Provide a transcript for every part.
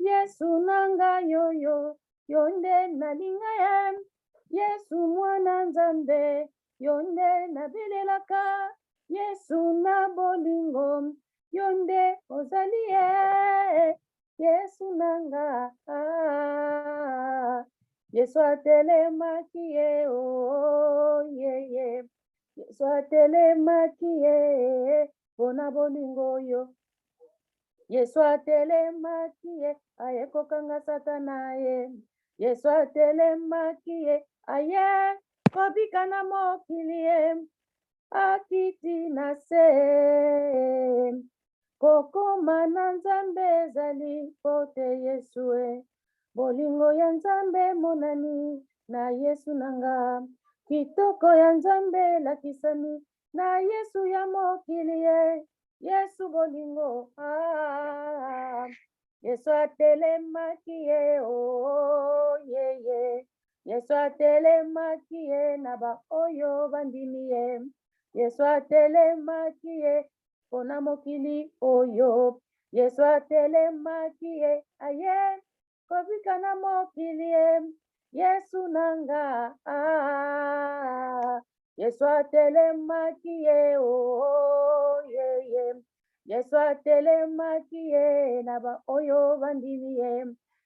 Yesu nanga yoyo yonde nalinga ye. Yesu mwana nzambe yonde nabelelaka. Yesu na bolingo yonde ozali ye. Yesu nanga Yesu atelemaki ye oh ye. Yesu atelemaki ye pona bolingo yo. Yesu atelemaki ye ayekokanga satana ye. Yesu atelemaki ye aye kobika na mokili ye. Akiti na se kokoma na nzambe ezali pote Yesu e. Bolingo ya nzambe monani na Yesu nanga. Kitoko ya nzambe lakisami na Yesu ya mokili ye. Yesu bolingo Yesu atelemaki ye oh ye. Yesu atelemaki ye na ba oyo bandimi ye. Yesu atelemaki ye pona mokili oyo. Yesu atelemaki ye aye kobika na mokili ye. Yesu nanga Yesu atelemaki ye oh ye. Yesu atelemaki ye na ba oyo bandimi ye.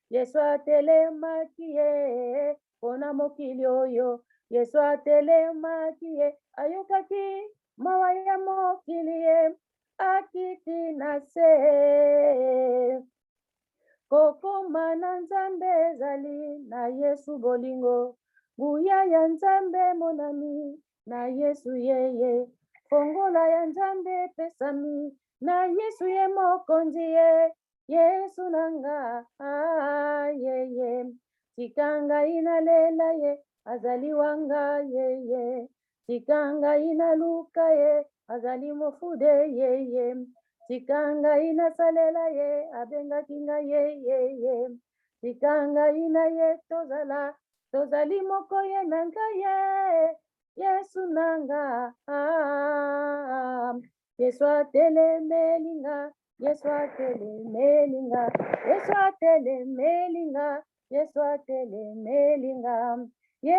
Yesu atelemaki ye pona mokili oyo. Yesu atelemaki ye ayokaki mawa ya mokili ye. Akiti na se kokoma na nzambe ezali na Yesu bolingo. Nguya ya nzambe monani na Yesu yeye. Fongola ya nzambe epesami na Yesu ye mokonzi ye. Yesu nanga ye. Tikanga inalela ye azali wanga ye. Tikanga inaluka ye azali mofude ye. Tikanga inasalela ye abengaki nga ye. Tikanga ina ye tozali moko ye nanga ye. Yesu nanga Yesu atelemelinga. Yesu atelemelinga. Yesu atelemelinga. Yesu atelemelinga. Ye.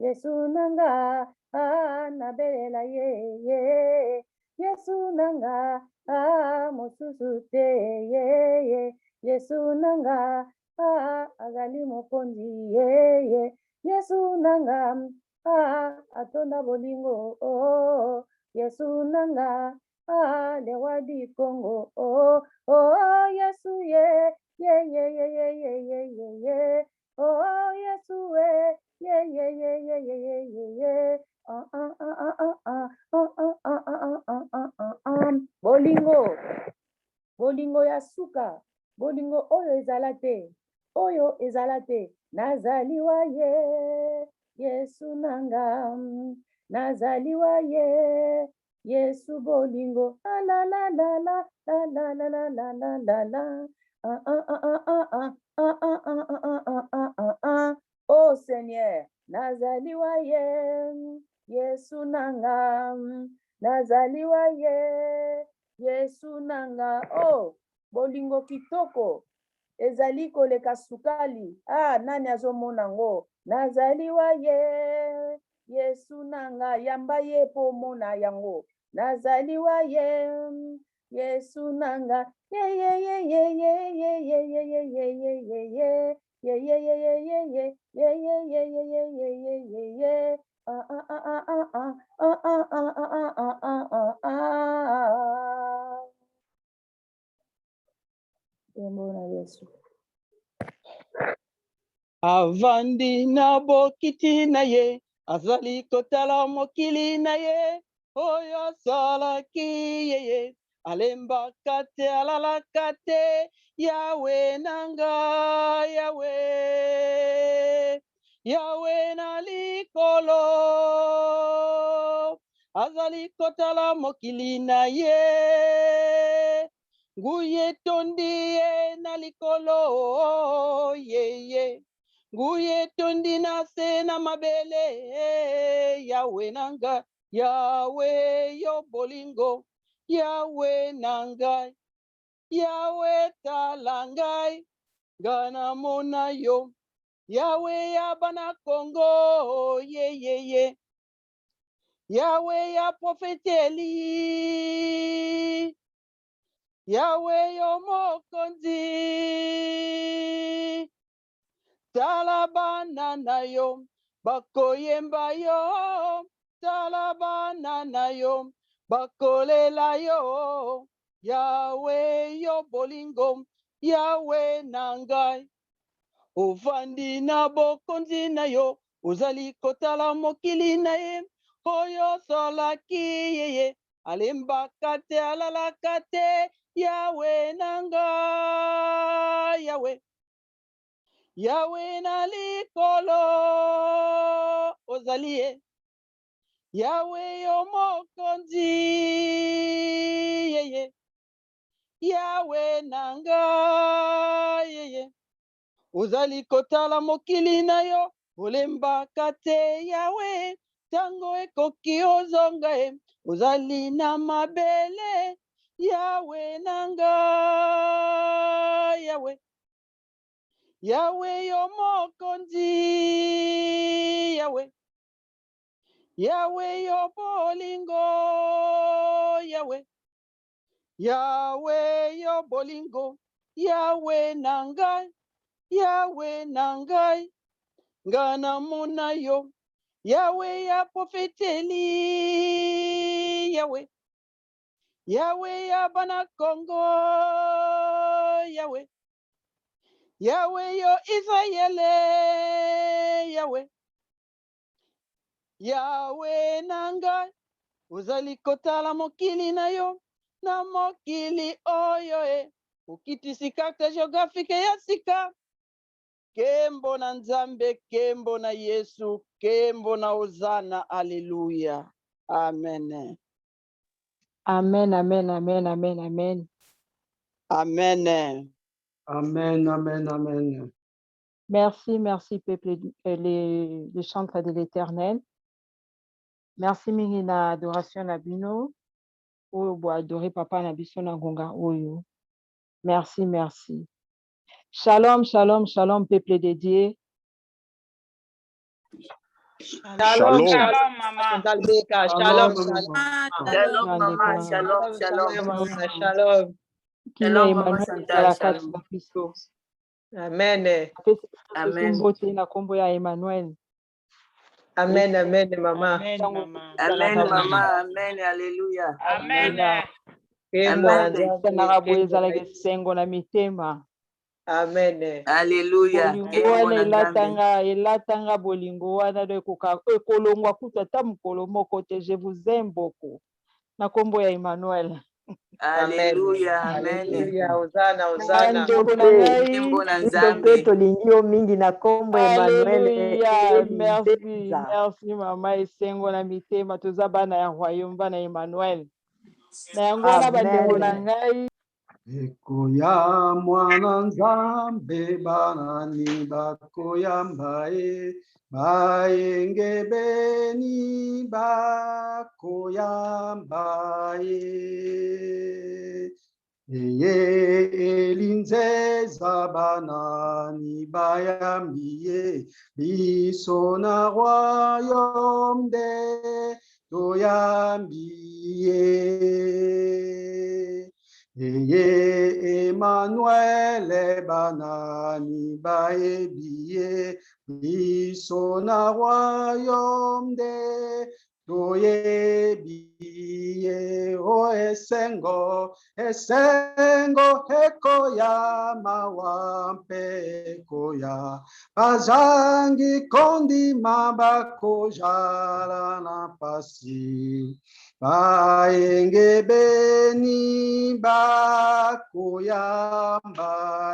Yesu nanga nabelela ye. Yesu nanga mosusu te ye. Yesu nanga azali mokonzi ye. Yesu nanga atonda bolingo oh. Yesu nanga lewa di Kongo oh Yesu ye. Oh Yesu ye. Bolingo ya suka. Bolingo oyo ezala te. Nazaliwa ye. Yesu nanga. Nazaliwa ye. Yesu bolingo la. Oh Seigneur, nazaliwa ye. Yesu nanga. Nazaliwa ye. Yesu nanga. Oh bolingo kitoko ezali koleka sukali nani azomona ngo. Nazaliwa ye. Yesu nanga yamba ye po mona yango. Nazaliwa ye. Yesu nanga ye. Yesu. Avandi na bokiti na ye, azali kotala mokili na ye, oyo salaki ye, alemba kate alala kate, Yawe nanga Yawe na likolo, azali kotala mokili na ye, nguye tondi ye na likolo ye. nguye tondi na se na mabele. Yawe nanga, Yawe yo bolingo, Yawe nangai, Yawe talangai, gana mona yo, Yawe ya bana Kongo, ye ye ye. Yawe ya profeteli, Yawe yo mokonzi, talabana na yo, bakoyemba yo, talabana na yo, bakolela yo, Yawe yo bolingo, Yawe nangai, ovandi na bokonzi na yo, ozali kotala mokili na ye, oyo solaki yeye, alembaka te alalaka te, Yawe nangai, Yawe. Yawe na likolo ozali ye, Yawe yo mokonzi yeye, Yawe nanga yeye, ozali kotala mokili na yo, olembaka te Yawe, tango ekoki ozonga ye, ozali na mabele, Yawe nanga Yawe. Yawe yo mokonzi, Yawe. Yawe yo bolingo, Yawe. Yawe yo bolingo, Yawe nangai, Yawe nangai, ngana mona yo, Yawe ya profeteli, Yawe. Yawe ya bana Kongo, Yawe. Yawe yo Israele, Yawe. Yawe nanga, ozali kotala mokili na yo, na mokili oyo e, ukitisi carte géographique ya sika, kembo na Nzambe, kembo na Yesu, kembo na Hosana, Alléluia. Amen. Amen, amen, amen, amen, amen. Amen. Amen, amen, amen. Merci, merci, peuple, les chantres de l'Éternel. Merci, mingi na adoration na bino. Oyo bo adoré papa na biso na ngonga oyo. Merci, merci. Shalom, shalom, shalom, peuple de Dieu. Shalom, Shalom, maman. Shalom, Shalom, maman. Shalom, shalom. Shalom. Kina Shalom, Mama Emmanuel Santa, ezala kati shalom. na biso. Amen. Apesi Amen. mbote na kombo ya Emmanuel. Amen, amen, Mama. Amen, maman. Amen, Mama. Amen, Alléluia. Amen. Amen. Esanaka boye ezalaka esengo na mitema. Amen. Alléluia. Bolingo wana elatanga bolingo wana do ekolongwa kuta ata mokolo moko te. Je vous aime beaucoup. Na kombo ya Emmanuel. Alléluia. Amen. Hosana. Ndeko na ngai. Nzambe tolingi yo mingi na kombo Emmanuel. Alléluia. Merci. Merci mama esengo na mitema. Toza bana ya royaume bana Emmanuel. Na yango wana bandeko na ngai. Ekoya mwana Nzambe banani bakoyamba ye, bayengebeni bakoyamba ye. Eye elinzeza banani bayambi ye, biso na royaume de toyambi ye. Eye Emmanuel banani baebiye, biso na royaume de toyebiye. O esengo ekoya mawampe ekoya, bazangi kondima bakojala na pasi, bayengebeni bakoyamba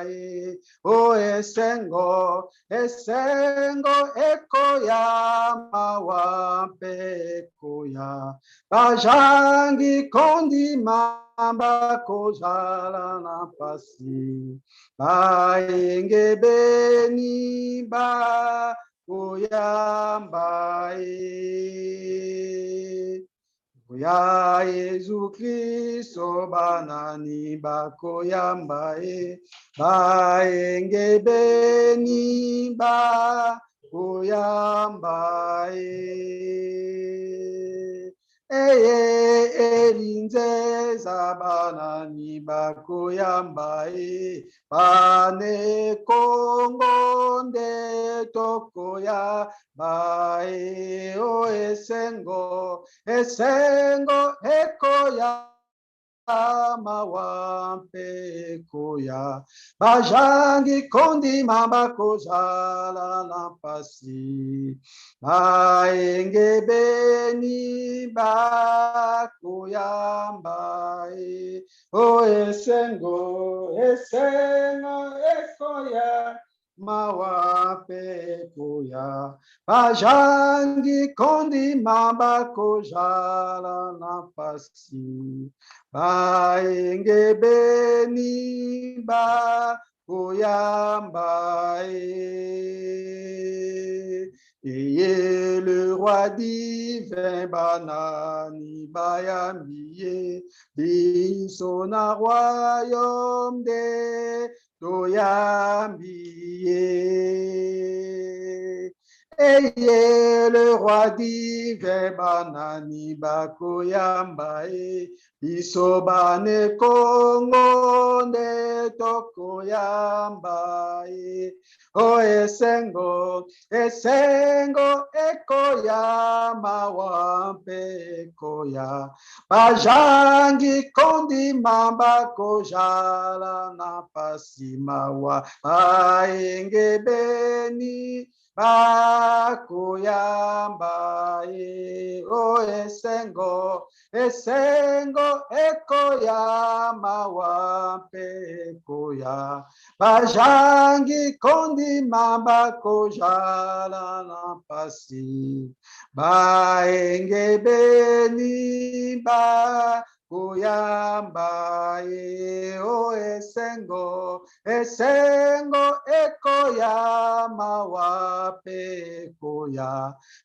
ye. O esengo ekoya mawampe ekoya, bajangi kondima mamba kozala na pasi baenge beni ba koyamba ya Yesu Kristo banani bakoyamba baenge beni ba koyamba eye elinze zabanani bakoyamba bane kongo nde tokoya bae o esengo ekoya mawampe koya bajangi kondi mamba kozala na pasi baenge beni bakoyamba o esengo ekoya mawampe koya bajangi kondi mamba kozala na pasi baenge beni ba koyamba et le roi divin banani bayambiye bisona royaume de toyambiye eye le roi divin banani bakoyamba biso bane kongo nde tokoyamba o esengo ekoya mawampe ekoya bajangi kondi mamba kozala na pasi mawa baenge beni bakoyamba o esengo ekoya mawampe ekoya bajangi kondi mamba kozala na pasi baenge beni bakoyamba o esengo ekoya mawampe ekoya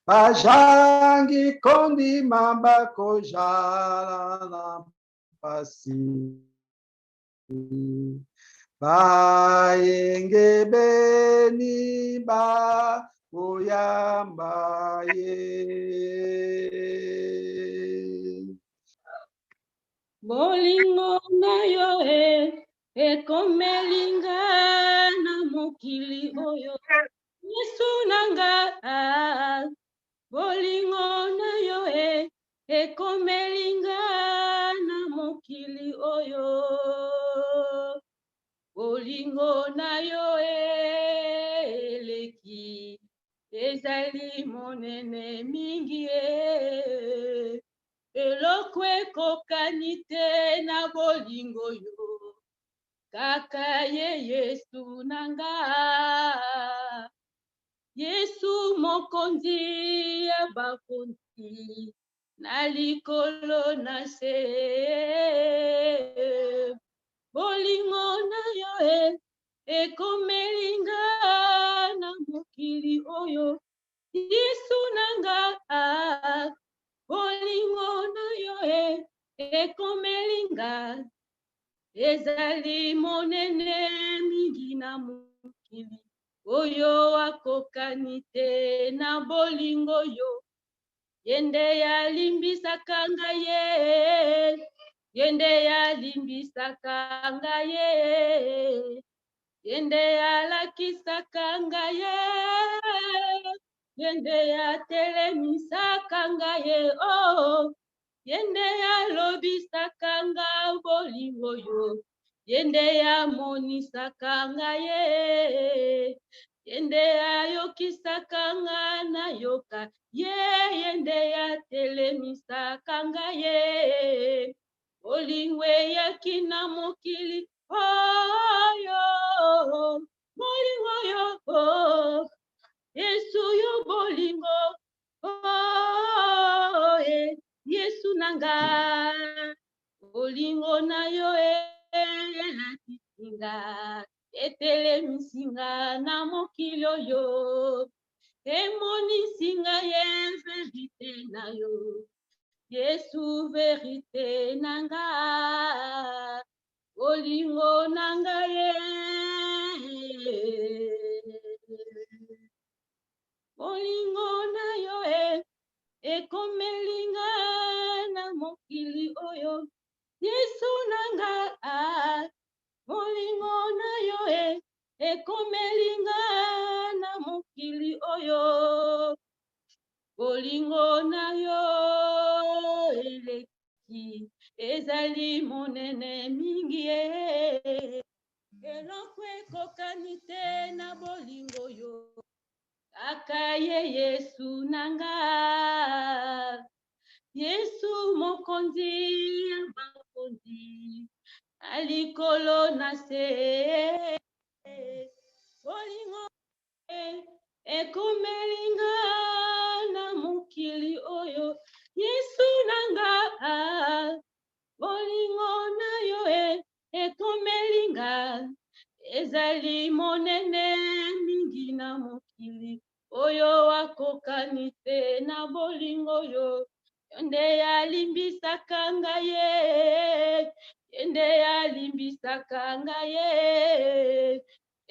bajangi kondi mamba kozala na pasi baenge beni bakoyamba bolingo na yo ekomelinga na mokili oyo Yesu nanga bolingo na yo ekomelinga na mokili oyo bolingo na yo eleki ezali monene mingi eloko ekokani te na bolingo yo kaka ye Yesu nanga Yesu mokonzi ya bakonzi na likolo na se bolingo na yo ekomelinga na mokili oyo Yesu nanga bolingo na yo ekomelinga ezali monene mingi na mokili oyo akokani te na bolingo yo yende yalimbisaka ngai yende yalimbisaka ngai yende yalakisaka ngai yende yatelemisaka ngai oh yende yalobisaka ngai bolingo yo yende yamonisaka ngai yende yayokisaka ngai nayoka yende yatelemisaka ngai bolingo eyaki na mokili oyo bolingo yo Yesu yo bolingo Yesu nanga bolingo na yo elatisinga etelemisinga na mokili oyo emonisinga ye verite na yo Yesu verite nanga bolingo nanga ye bolingo na yo ekomelinga na mokili oyo Yesu nanga bolingo na yo ekomelinga na mokili oyo bolingo na yo eleki ezali monene mingi eloko ekokani te na bolingo yo kaka ye Yesu nanga Yesu mokonzi ya bakonzi alikolo na se bolingo ekomelinga na mokili oyo Yesu nanga bolingo na yo ekomelinga ezali monene mingi na mokili oyo wakokani te na bolingo yo nde yalimbisaka ngaye nde yalimbisaka ngaye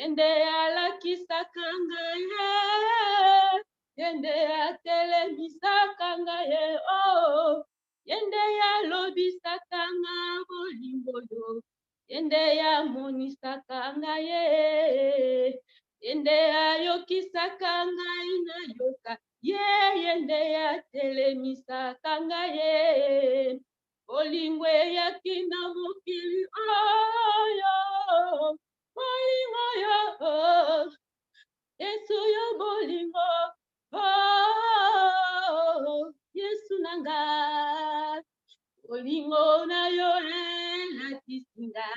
nde yalakisaka ngaye nde yatelemisaka ngaye oh nde yalobisaka nga bolingo yo nde yamonisaka ngaye nde ayokisaka ngai nayoka ye nde yatelemisaka ngaye bolingo eyaki na mokili oyo bolingo yo Yesu yo bolingo Yesu nanga bolingo na yo elatisinga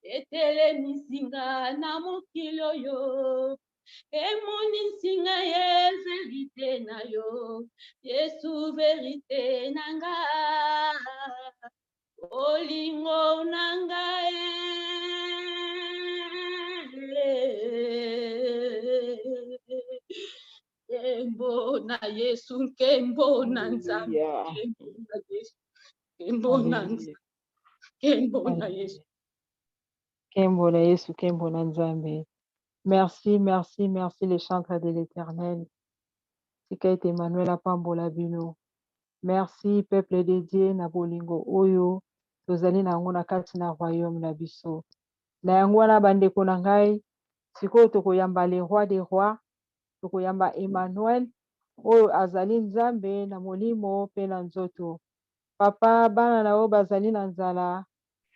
etelemisinga na mokili oyo emonisinga ye verite na yo Yesu verite nanga bolingo nanga Kembo na Yesu kembo na Nzambe kembo na Yesu kembo na Yesu Kembo na Yesu kembo na Nzambe. Merci, merci, merci les chantres de l'Éternel. Sikaite Emmanuel apambola bino. Merci peuple dédié na bolingo oyo tozali na yango na kati na royaume na biso. Na yango wana bandeko na ngai sikoyo tokoyamba le roi des rois tokoyamba Emmanuel oyo azali Nzambe na molimo mpe na nzoto. Papa bana na oyo bazali na nzala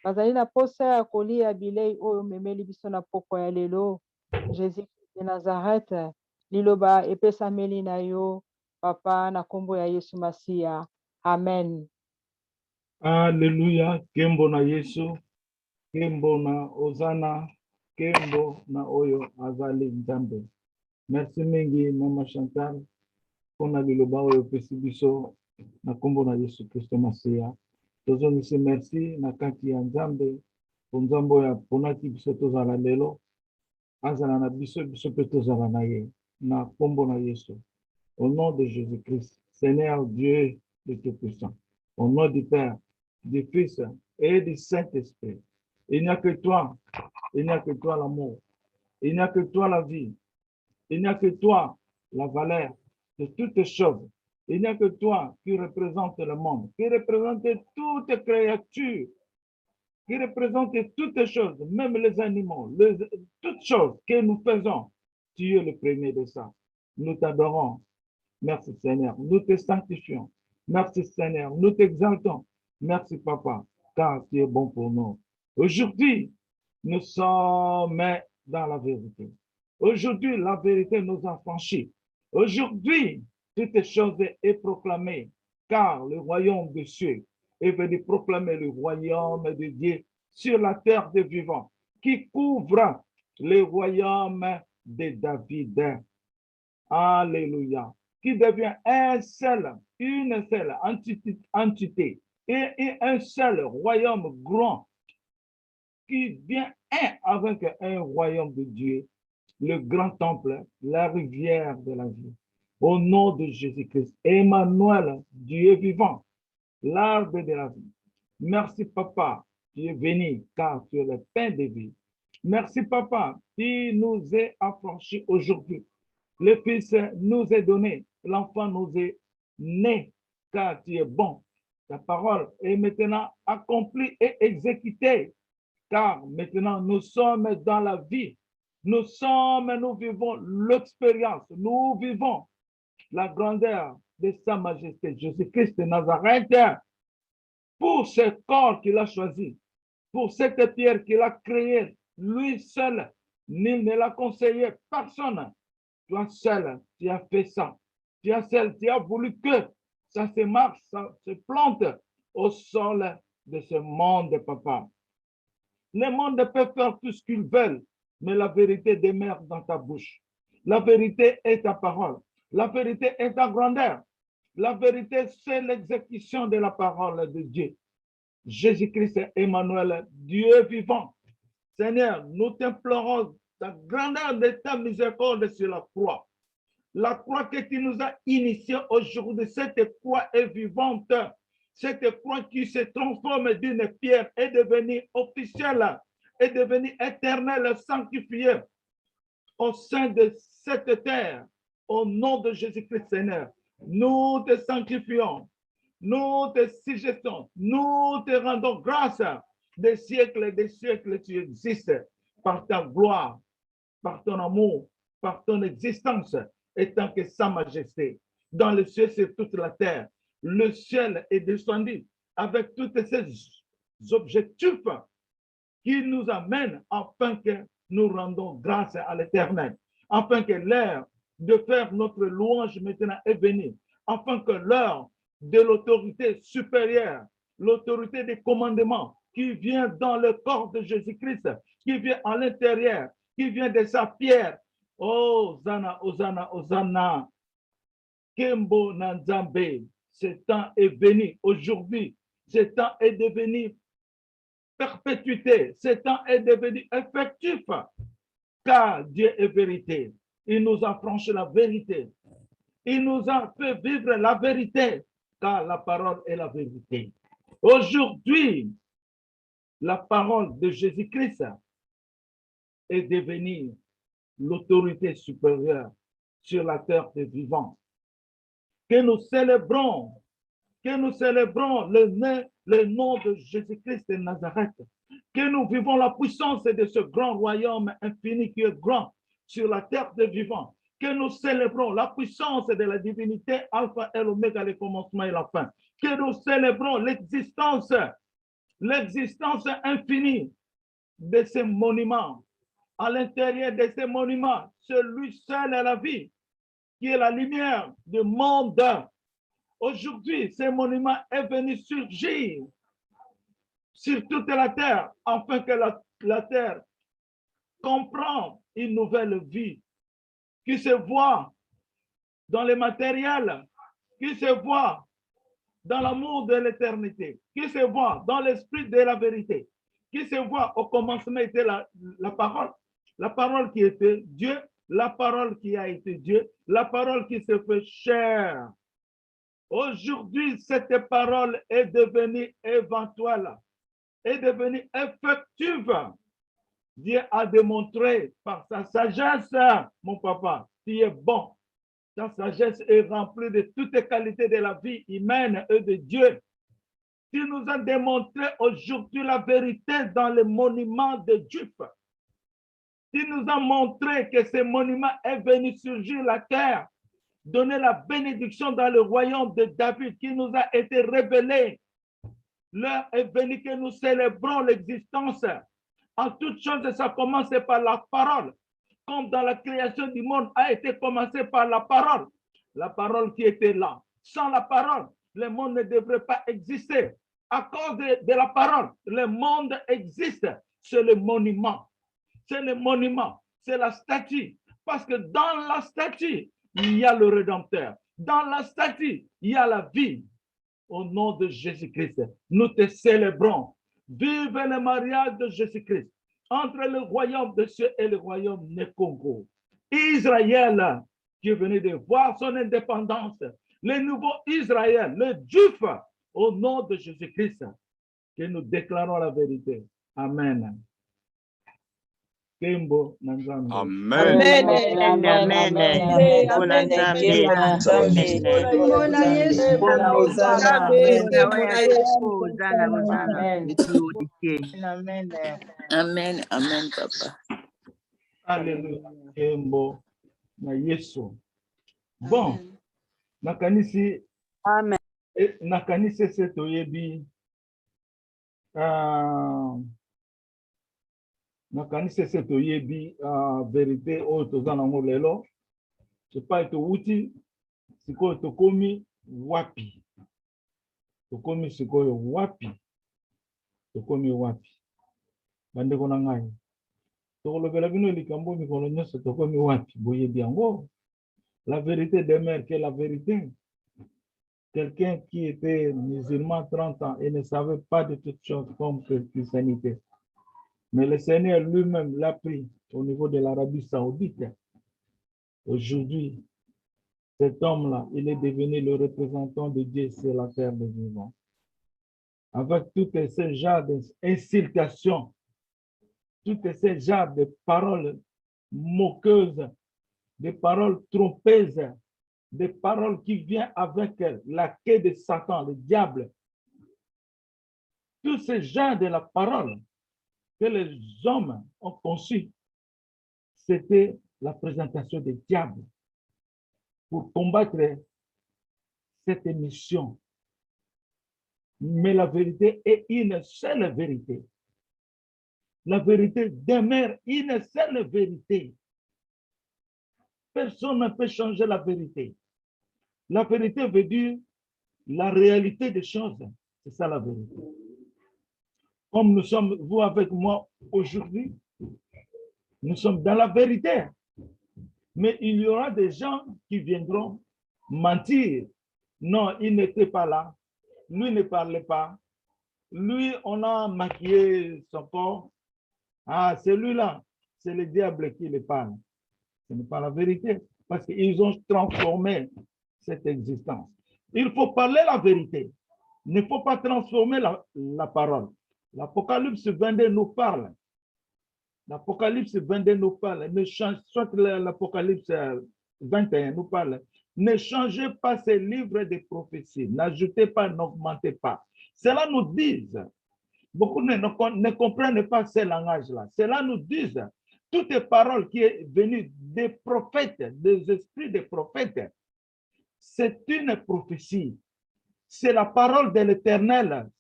bazali na posa ya kolia bilei oyo memeli biso na poko ya lelo Jésus de Nazareth liloba epesameli na yo papa na kombo ya Yesu Masiya. Amen. Alléluia. Kembo na Yesu, kembo na Ozana, kembo na oyo azali Nzambe. Merci mingi Mama Chantal pona liloba oyo pesi biso na kombo na Yesu Kristo Masiya. Tozongisi merci na kati ya Nzambe po Nzambe oyo aponaki biso tozala lelo azala na biso biso mpe tozala na ye na kombo na Yesu. Au nom de Jésus-Christ, Seigneur Dieu de Tout-Puissant, au nom du Père, du Fils et du Saint-Esprit. Il n'y a que toi l'amour, il n'y a que toi la vie, il n'y a que toi la valeur de toutes choses. Il n'y a que toi qui représente le monde, qui représente toutes créatures, qui représente toutes choses, même les animaux, toutes choses que nous faisons. Tu es le premier de ça. Nous t'adorons. Merci Seigneur. Nous te sanctifions. Merci Seigneur. Nous t'exaltons. Merci Papa, car tu es bon pour nous. Aujourd'hui, nous sommes dans la vérité. Aujourd'hui, la vérité nous a franchis. Aujourd'hui, toutes choses est proclamée, car le royaume des cieux est venu proclamer le royaume de Dieu sur la terre des vivants, qui couvre le royaume de David. Alléluia. Qui devient une seule entité et un seul royaume grand qui vient un avec un royaume de Dieu, le grand temple, la rivière de la vie. Au nom de Jésus-Christ, Emmanuel, Dieu vivant, l'arbre de la vie. Merci, Papa, tu es béni, car tu es le pain de vie. Merci, Papa, qui nous est affranchi aujourd'hui. Le Fils nous est donné, l'enfant nous est né, car tu es bon. Ta parole est maintenant accomplie et exécutée, car maintenant nous sommes dans la vie. Nous vivons l'expérience, nous vivons la grandeur de Sa Majesté Jésus-Christ de Nazareth pour ce corps qu'il a choisi, pour cette pierre qu'il a créée, lui seul, nul ne l'a conseillé, personne. Toi seul, tu as fait ça. Tu as voulu que ça se marche, ça se plante au sol de ce monde, Papa. Le monde peut faire tout ce qu'ils veulent, mais la vérité demeure dans ta bouche. La vérité est ta parole. La vérité est ta grandeur. La vérité, c'est l'exécution de la parole de Dieu. Jésus-Christ, Emmanuel, Dieu vivant. Seigneur, nous t'implorons ta grandeur de ta miséricorde sur la croix. La croix que tu nous as initiée aujourd'hui, cette croix est vivante. Cette croix qui se transforme d'une pierre est devenue officielle, est devenue éternelle, sanctifiée au sein de cette terre. Au nom de Jésus-Christ, Seigneur, nous te sanctifions, nous te sujettons, nous te rendons grâce. Des siècles, tu existes par ta gloire, par ton amour, par ton existence, étant que Sa Majesté. Dans le ciel, c'est toute la terre. Le ciel est descendu avec tous ces objectifs qui nous amènent afin que nous rendons grâce à l'Éternel, afin que l'heure de faire notre louange maintenant est venue, afin que l'heure de l'autorité supérieure, l'autorité des commandements qui vient dans le corps de Jésus-Christ, qui vient à l'intérieur, qui vient de sa pierre. Oh, Zana, Hosanna, Hosanna. Kembo Nanzambe. Ce temps est venu aujourd'hui. Ce temps est devenu perpétuité. Ce temps est devenu effectif. Car Dieu est vérité. Il nous a franchi la vérité. Il nous a fait vivre la vérité. Car la parole est la vérité. Aujourd'hui, la parole de Jésus-Christ est devenue l'autorité supérieure sur la terre des vivants. Que nous célébrons le nom de Jésus-Christ de Nazareth. Que nous vivons la puissance de ce grand royaume infini qui est grand sur la terre des vivants. Que nous célébrons la puissance de la divinité, Alpha et l'Oméga, le commencement et la fin. Que nous célébrons l'existence infinie de ces monuments. À l'intérieur de ces monuments, celui seul est la vie, qui est la lumière du monde. Aujourd'hui, ce monument est venu surgir sur toute la terre, afin que la terre comprenne une nouvelle vie, qui se voit dans le matériel, qui se voit dans l'amour de l'éternité, qui se voit dans l'esprit de la vérité, qui se voit au commencement était la parole qui était Dieu, la parole qui a été Dieu, la parole qui se fait chair. Aujourd'hui, cette parole est devenue éventuelle, est devenue effective. Dieu a démontré par sa sagesse, mon papa, tu es bon. Ta sagesse est remplie de toutes les qualités de la vie humaine et de Dieu. Tu nous as démontré aujourd'hui la vérité dans le monument de Juif. Tu nous as montré que ce monument est venu surgir la terre, donner la bénédiction dans le royaume de David qui nous a été révélé. L'heure est venue que nous célébrons l'existence. En toute chose, ça commence par la parole. Comme dans la création du monde a été commencé par la parole qui était là. Sans la parole, le monde ne devrait pas exister. À cause de la parole, le monde existe. C'est le monument. C'est le monument. C'est la statue. Parce que dans la statue, il y a le Rédempteur. Dans la statue, il y a la vie. au nom de Jésus-Christ. Nous te célébrons. Vive le mariage de Jésus-Christ entre le royaume de cieux et le royaume de Congo. Israël, qui est venu de voir son indépendance, le nouveau Israël, le Juif, au nom de Jésus-Christ, que nous déclarons la vérité. Amen. Kembo Nanzambe. Amen. Amen. Amen, Papa. Alléluia. Kembo na Yesu. Bon, nakanisi. Amen. Nakanisi seto yebi. Nakanisi seto yebi vérité o tozana ngo lelo. Je pas to wuti siko tokomi wapi. Tokomi siko wapi. Tokomi wapi. Bande kona ngai. Tokolobela bino likambo mikolo nyonso tokomi wapi boyebi yango. La vérité demeure que la vérité. Quelqu'un qui était musulman 30 ans et ne savait pas de toutes choses comme que christianité. Mais le Seigneur lui-même l'a pris au niveau de l'Arabie Saoudite. Aujourd'hui, cet homme-là, il est devenu le représentant de Dieu sur la terre des vivants. Avec tous ces genres d'insultations, tous ces genres de paroles moqueuses, des paroles trompeuses, des paroles qui viennent avec la queue de Satan, le diable. Tous ces genres de la parole que les hommes ont conçu, c'était la présentation des diables pour combattre cette mission. Mais la vérité est une seule vérité. La vérité demeure une seule vérité. Personne ne peut changer la vérité. La vérité veut dire la réalité des choses. C'est ça la vérité. Comme nous sommes, vous avec moi aujourd'hui, nous sommes dans la vérité. Mais il y aura des gens qui viendront mentir. Non, il n'était pas là. Lui ne parlait pas. Lui, on a maquillé son corps. Ah, celui-là, c'est le diable qui le parle. Ce n'est pas la vérité. Parce qu'ils ont transformé cette existence. Il faut parler la vérité. Il ne faut pas transformer la parole. L'Apocalypse 22 nous parle. L'Apocalypse 22 nous parle. Soit l'Apocalypse 21 nous parle. Ne changez pas ces livres de prophéties. N'ajoutez pas, n'augmentez pas. Cela nous dit, beaucoup ne comprennent pas ce langage-là. Cela nous dit, toutes les paroles qui sont venues des prophètes, des esprits des prophètes, c'est une prophétie. C'est la parole de l'Éternel.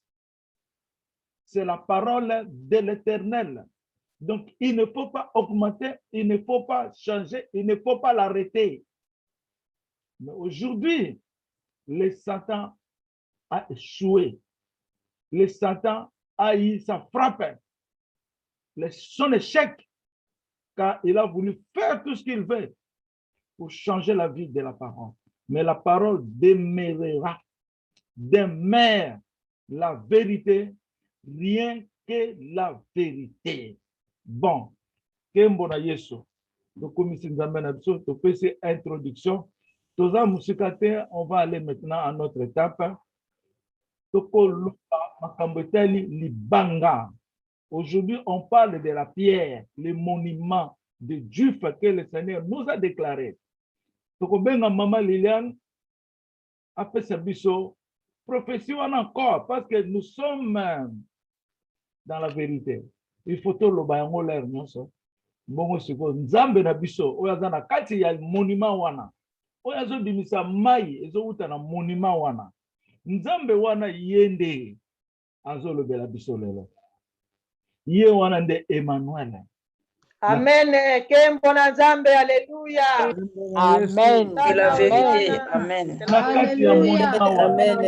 C'est la parole de l'Éternel. Donc, il ne faut pas augmenter, il ne faut pas changer, il ne faut pas l'arrêter. Mais aujourd'hui, le Satan a échoué. Le Satan a eu sa frappe. Son échec, car il a voulu faire tout ce qu'il veut pour changer la vie de la parole. Mais la parole demeurera. Demeure la vérité, rien que la vérité. Bon, Kembo na Yesu. Donc, comme ici, nous amène à cette introduction. On va aller maintenant à notre étape. Aujourd'hui, on parle de la pierre, le monument de Dieu que le Seigneur nous a déclaré. Donc, Maman Liliane a fait ce biseau. Prophétie encore, parce que nous sommes dans la vérité. Il faut tout le bayango l'air, non ça. Bon, c'est quoi? Nzambe na biso, oyazana kati ya monument wana. Oyazo dimisa mai, ezo uta na monument wana. Nzambe wana yende azo le bela biso lelo. Ye wana nde Emmanuel. Amen. Kembo na Nzambe, alléluia. Amen. C'est la vérité. Amen. Alléluia. Amen.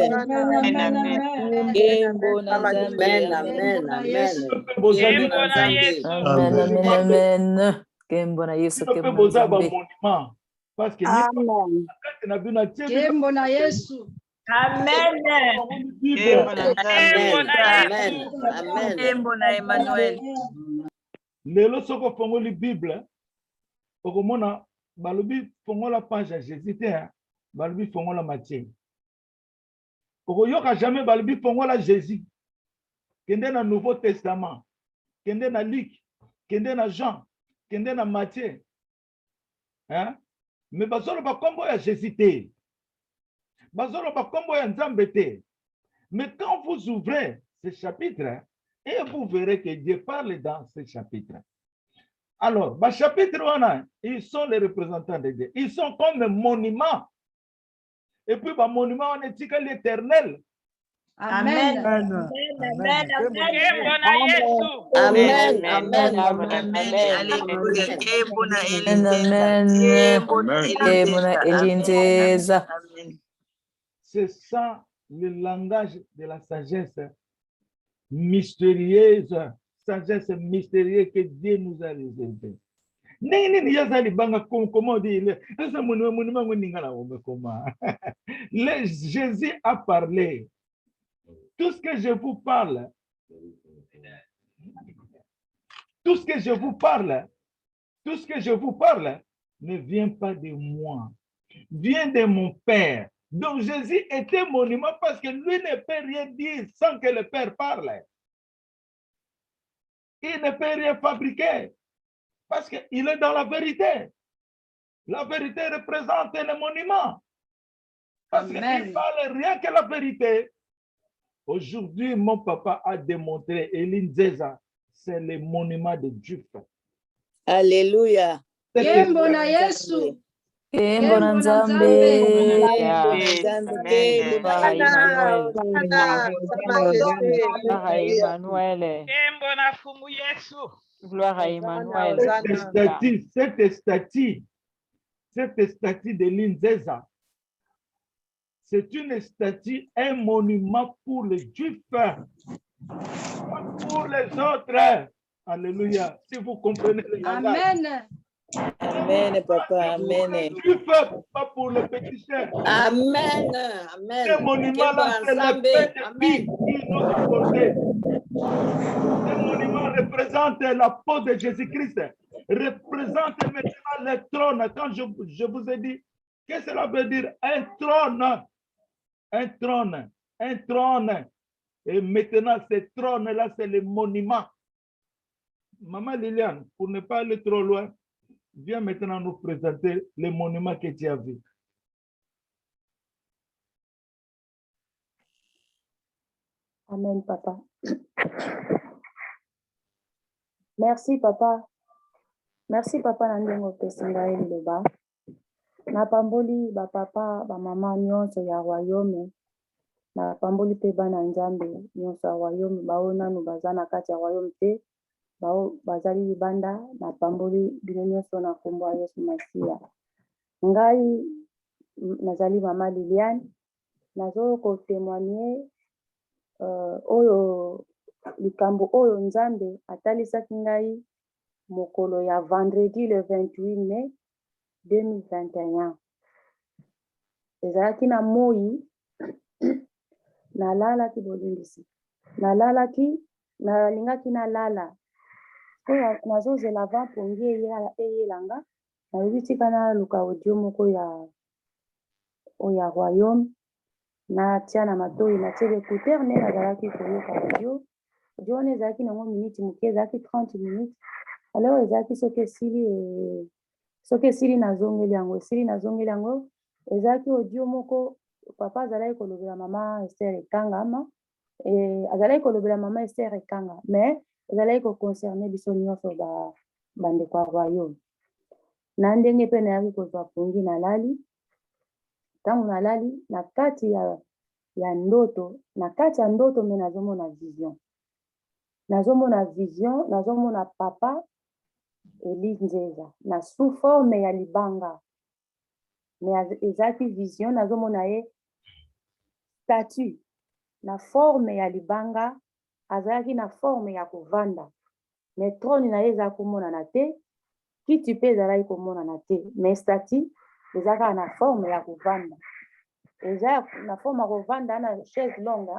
Amen. Kembo na Yesu, kembo na Nzambe. Parce que Amen. Kembo na Yesu. Amen. Amen. Kembo na Emmanuel. Lelo soko fongoli Bible. Okomona balobi fongola page à Jésus te, balobi fongola Matthieu. Okoyoka jamais balobi fongola Jésus. Kende na Nouveau Testament, kende na Luc, kende na Jean, kende na Matthieu. Hein? Mais bazolo ba kombo ya Jésus te. Bazolo ba kombo ya Nzambe te. Mais quand vous ouvrez ce chapitre, et vous verrez que Dieu parle dans ce chapitre. Alors, le chapitre 1, ils sont les représentants de Dieu. Ils sont comme un monument. Et puis, le monument, on est l'éternel. Amen. Amen. Amen. Amen. Amen. C'est ça le langage de la sagesse mystérieuse. Sagesse mystérieuse que Dieu nous a réservée. Jésus a parlé. Tout ce que je vous parle, tout ce que je vous parle ne vient pas de moi, vient de mon Père. Donc Jésus était monument parce que lui ne peut rien dire sans que le Père parle. Il ne peut rien fabriquer parce qu'il est dans la vérité. La vérité représente le monument. Parce qu'il ne parle rien que la vérité. Aujourd'hui, mon papa a démontré, Eline Zeza, c'est le monument de Dieu. Alléluia. Kembo na Yesu. Kembo na Nzambe. Gloire à Emmanuel. Cette statue de Linzeza, c'est une statue, un monument pour les Juifs, pas pour les autres. Alléluia. Si vous comprenez le langage. Amen. Amen, papa. Amen. Juifs, pas pour les pécheurs. Amen. Amen. Ce monument-là, c'est le Père qui nous a porté. Ce monument représente la peau de Jésus-Christ. Représente maintenant le trône. Quand je vous ai dit, qu'est-ce que cela veut dire? Un trône. Un trône. Un trône. Et maintenant, ce trône-là, c'est le monument. Maman Liliane, pour ne pas aller trop loin, viens maintenant nous présenter les monuments que tu as vus. Amen, papa. Merci, papa. Merci, papa, Nandengo Pesinga Loba. Na pamboli, ba papa, ba mama, nyonso ya royaume. Na pamboli pe bana Nzambe, nyonso ya royaume, baona nu bazana kati ya royaume te. Bao bazali libanda, na pamboli bino nyonso na kombo ya Yesu Masia. Ngai, nazali mama Liliane, nazo ko témoigner oyo likambo oyo Nzambe atalisaki ngai mokolo ya vendredi le 28 mai 2021. Ezalaki na moi nalalaki bolingisi. Nalingaki nalala. Oyo nazozela va pongi eyelanga. Nalobi tika naluka audio moko ya royaume. Natia na matoi natie l'écouteur nde nazalaki koyoka audio. Audio wana ezalaki nango miniti moke, ezalaki 30 minutes. Alors ezalaki soki esili nazongeli yango, ezalaki audio moko papa azalaki kolobela mama Esther Ekanga azalaki kolobela mama Esther Ekanga, mais ezalaki koconcerne biso nyonso bandeko ya royaume. Na ndenge mpe nayaki kozwa pongi nalali. Ntango nalali na kati ya ndoto, me nazomona vision. Nazomona papa Eli Nzeza na sous forme ya libanga. Mais ezaki vision, nazomona ye statue na forme ya libanga, azalaki na forme ya kovanda. Mais trône na ye ezalaki komonana te, kiti mpe ezalaki komonana te, mais statue ezalaka na forme ya kovanda. eza na forme kovanda na chaise longue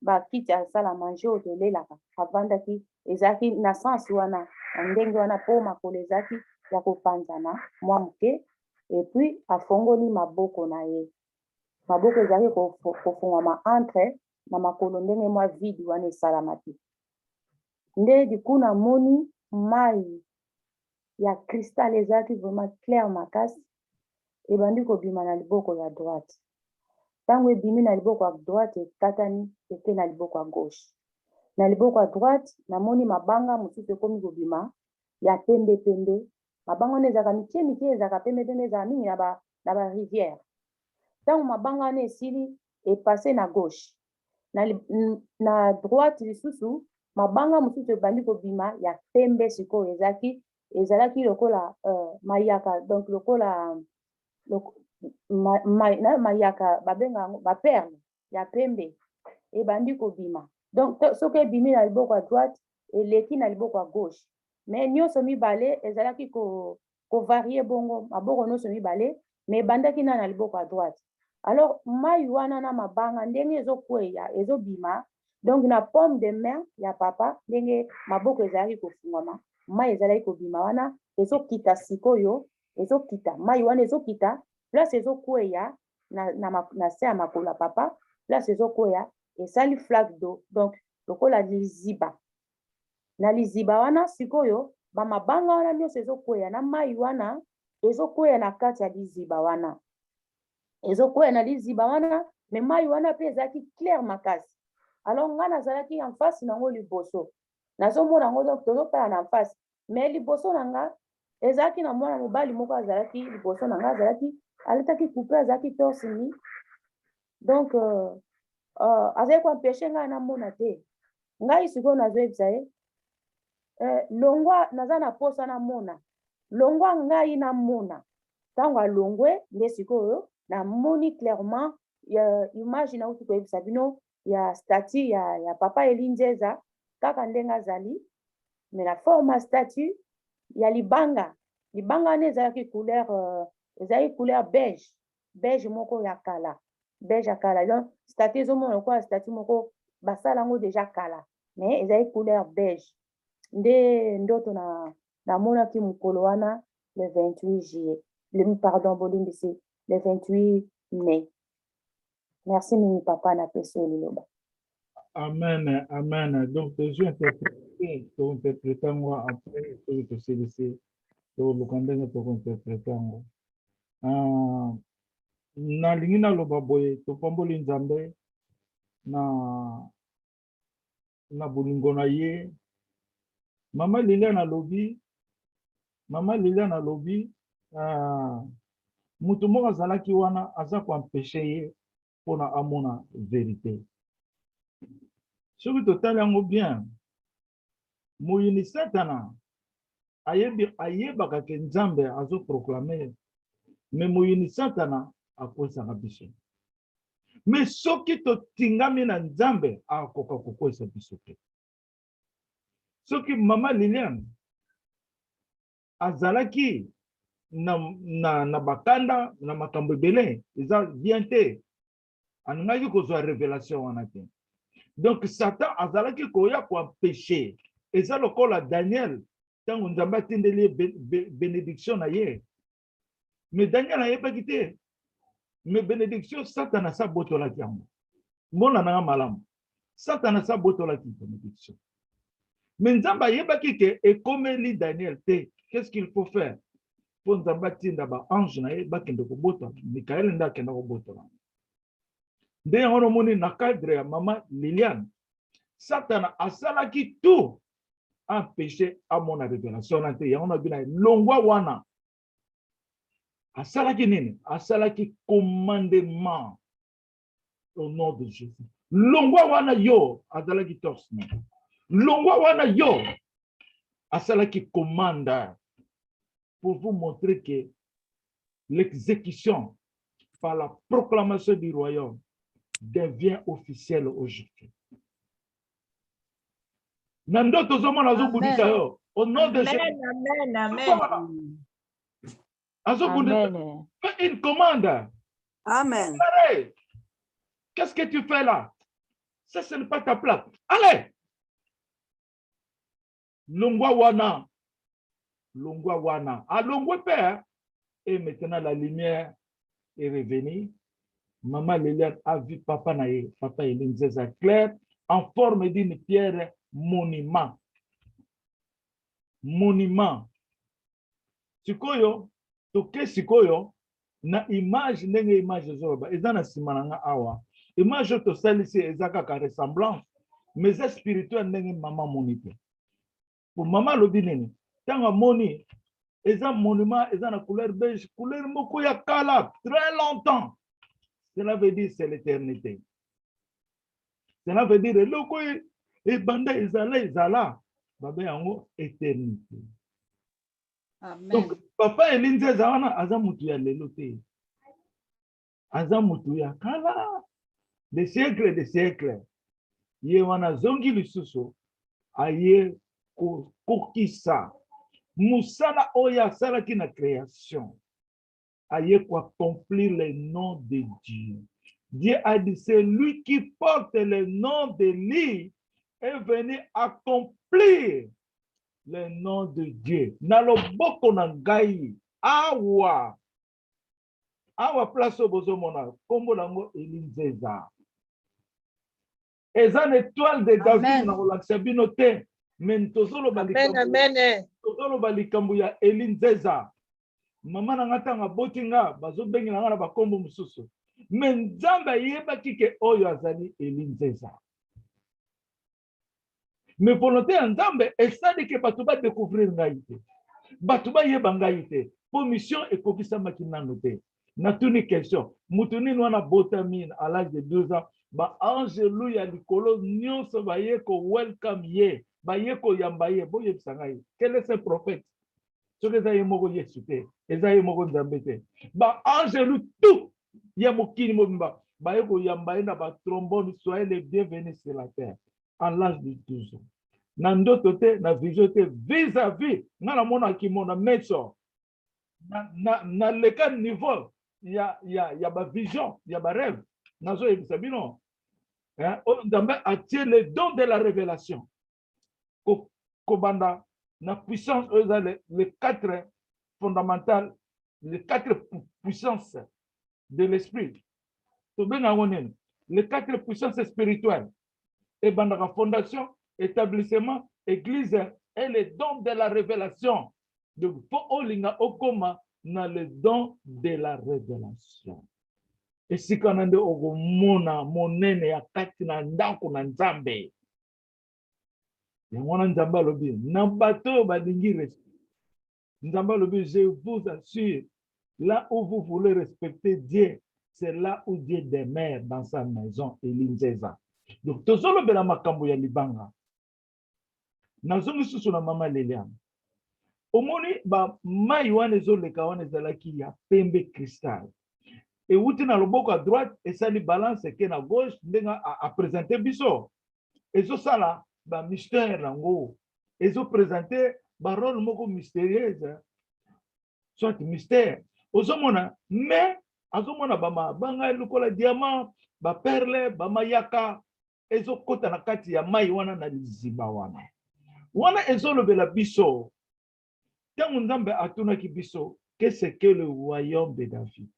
bakiti asala manger oyo tolelaka avandaki ezalaki na sens wana na ndenge wana mpo makolo ezalaki ya kopanzana mwa moke epuis afongoli maboko na ye maboko ezalaki kofungwama entre na makolo ndenge mwa vide wana esalama te nde diku namoni mai ya cristal ezalaki vraiment claire makasi ebandi kobima na liboko ya droite ntango ebimi na liboko ya droite ekatani eke na liboko ya gauche na liboko ya droite namoni mabanga mosusu ekomi kobima ya pembe pembe mabanga wana ezalaka mikie mikie ezalaka pembe pembe ezalaka mingi na barivière ntango mabanga wana esili epase na gauche na droite lisusu mabanga mosusu ebandi kobima ya pembe sikoyo ezalaki lokola mayaka donc lokola mayaka babenga yango baperle ya pembe ebandi kobima donc soki ebimi na liboko ya droite eleki na liboko ya gauche mais nyonso mibale ezalaki kovarie bongo maboko nyonso mibale mais ebandaki na liboko ya droite alors mai wana na mabanga ndenge ezokweya ezobima donc na paume de main ya papa ndenge maboko ezalaki kofungwama mai ezalaki kobima wana ezokita sikoyo ezokita mai wana ezokita place ezokweya na se ya makolo ya papa place ezokweya esali flaque d'eau donc lokola liziba na liziba wana sikoyo bamabanga wana nyonso ezokweya na mai wana ezokweya na kati ya liziba wana ezokweya na liziba wana me mai wana mpe ezalaki claire makasi alors nga nazalaki en face nango liboso nazomona yango donc tozotala na face mais liboso na nga ezalaki na mwana mobali moko azalaki liboso na nga azalaki aletaki coupe azalaki torse ni donc azalaki koempêche ngai namona te ngai sikoyo nazoyebisa ye longwa naza na posa namona longwa ngai namona ntango alongwe nde sikoyo namoni clairement image nauti koyebisa bino ya statue ya papa elinzeza kaka ndenge azali mais la forme ya statue ya libanga wana ezalaki couleur beige moko ya kala beige ya kala donc statue ezomona lokola statue moko basala yango deja kala mais ezalaki couleur beige nde ndoto namonaki mokolo wana le 28 juillet pardon bolimbisi le 28 mai merci mingi papa na peso liloba Amen, amen. Donc, je interpréter moi après, je te laisser, le condamné pour interpréter moi. Na lingina loba boye, to pamboli nzambe, na bolingo na ye, Mama Liliane alobi, mutu moko azalaki wana aza koempêche ye mpona amona vérité. Soki totali yango bien, moyini Satana ayebaka ke Nzambe azoproclame, me moyini Satana akwesaka biso. Me soki totingami na Nzambe akoka kokwesa biso te. Soki Mama Liliane azalaki na bakanda na makambo ebele eza bien te, aningaki kozwa révélation wana te. Donc Satan azalaki koya koempêche eza lokola Daniel ntango Nzambe atindeli bénédiction na ye, mais Daniel ayebaki te, mais bénédiction Satan asabotolaki yango. Mona nanga malamu, Satan asabotolaki bénédiction. Mais Nzambe ayebaki ke ekomeli Daniel te. Qu'est-ce qu'il faut faire? Pour Nzambe atinda ba ange na ye bakende kobota, Mikael nda akenda kobota. Nde yango nomoni na cadre ya Mama Liliane, Satana asalaki tout empêcher amona révélation na te. Yango na bina longwa wana asalaki nini? Asalaki commandement au nom de Jésus. Longwa wana yo azalaki torse. Longwa wana yo asalaki commande pour vous montrer que l'exécution par la proclamation du royaume devient officielle aujourd'hui. Nando tozomona azobundisa yo au nom de Jésus. Amen, amen. Azobundisa une commande. Amen. Allez, qu'est-ce que tu fais là? Ça, ce n'est pas ta place. Allez! Longwa wana. Longwa wana. À Longwa père. Et maintenant, la lumière est revenue. Maman Liliane a vu papa naïe. Papa Eline Zeza clair en forme d'une pierre monument. Monument. Sikoyo, toke sikoyo, na image nenge image zoroba. Ezana simananga awa. Image to salisi ezaka ka ressemblance. Mais c'est spirituel nenge maman monite. Pour maman lobineni. Tanga moni. Eza monument, eza na couleur beige, couleur moko ya kala, très longtemps. Cela veut dire c'est l'éternité. Cela veut dire loko e banda ezala, babe yango éternité. Amen. Donc papa Elinze zawana aza mutu ya lelo te. Aza mutu ya kala, des siècles et des siècles. Ye wana zongi lisusu aye kokisa. Moussala oya salaki na création. Aye pour accomplir le nom de Dieu. Dieu a dit, c'est lui qui porte le nom de lui est venu accomplir le nom de Dieu. Naloboko na ngai awa. Awa place au bozomona. Kombo nango Elinzeza. Eza une étoile de David na kolakisa bino te. Men tozolo Amen, amen. tozolo balikambu ya Elinzeza. Mama na ngatanga botinga bazo bengi na ngana bakombo mususu. Men Nzambe yebaki ke oyo azali Elinzeza. Mais volonté ya Nzambe esali ke bato ba découvrir ngai te. Bato ba yeba ngai te. Po mission ekokisamaki nano te. Na tuni question. Mutu nini wana botami à l'âge de 12 ans. Ba angelu ya likolo nyonso ba ye ko welcome ye. Ba ye ko yamba ye. Bo yebisa ngai. Quel est ce prophète? Soki eza ye moko Yesu te. Eza ye moko Nzambe te. Ba angelu tout. Ya mokini mobimba. Ba ye ko yamba ye na ba trombone. Soyez les bienvenus sur la terre. À l'âge de 12 ans. Na ndoto te, na vision te, vis-à-vis. Na la mona ki mona meso. Na leka niveau. Ya ba vision. Ya ba rêve. Nazo yebisa bino. Nzambe attire le don de la révélation. Kobanda na puissance les quatre fondamentales, les quatre puissances de l'esprit. Les quatre puissances spirituelles. Et banda fondation, établissement, église et les dons de la révélation. Donc, pour olinga okoma na le don de la révélation. Et si kanande ogomona monene ya kati na ndako na Nzambe. Yangwana Nzambe lobi na bato balingi respect. Nzambe lobi je vous assure, là où vous voulez respecter Dieu, c'est là où Dieu demeure dans sa maison Elinzeza. Donc tozolo bela makambo ya libanga. Nazongi susu na mama Liliane. Omoni ba mai wana ezoleka wana ezalaki ya pembe cristal. Et outi na loboko à droite et ça li balance ke na gauche ndenga a présenter biso. Ezo sala ba mystère nango. Ezo présenter ba rôle moko mystérieuse. Soit mystère. Ozomona mais azomona ba banga lukola diamant, ba perle, ba mayaka. Ezo kota na kati ya mai wana na liziba wana. Wana ezo lobela biso. Tango Nzambe atunaki biso, qu'est-ce que le royaume de David?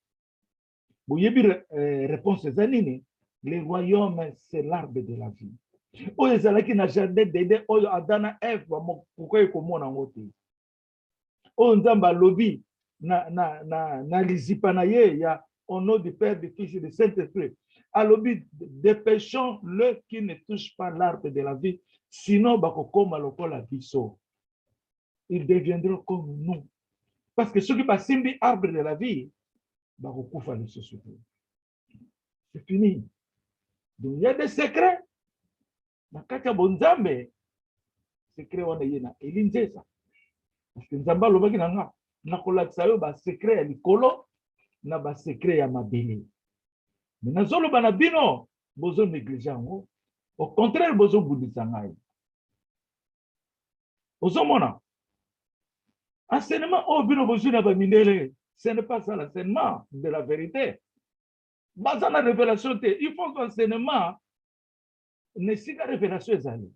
Vous avez réponse zanini. Le royaume, c'est l'arbre de la vie. Oyo ezalaki na jardin d'Éden, oyo Adana Eve pourquoi ekomona ngote. Oyo Nzambe alobi na lizipa na ye ya au nom du Père, du Fils et du Saint-Esprit. Alobi dépêchons-le qui ne touche pas l'arbre de la vie, sinon bakokoma lokola biso. Ils deviendront comme nous. Parce que ceux qui passent l'arbre de la vie, c'est fini. Donc il y a des secrets. Na kati ya bonzambe, secret wana yena Elinzeza. Parce que Nzamba lobaki na nga, na kolakisa yo ba secret ya likolo na ba secret ya mabele. Mais nazoloba na bino, bozo négliger yango. Au contraire, bozo budisa ngai. Ozomona. Enseignement au bino bozo na ba mindele, ce n'est pas ça l'enseignement de la vérité. Baza na révélation te. Il faut qu'enseignement ne sika révélation ezali.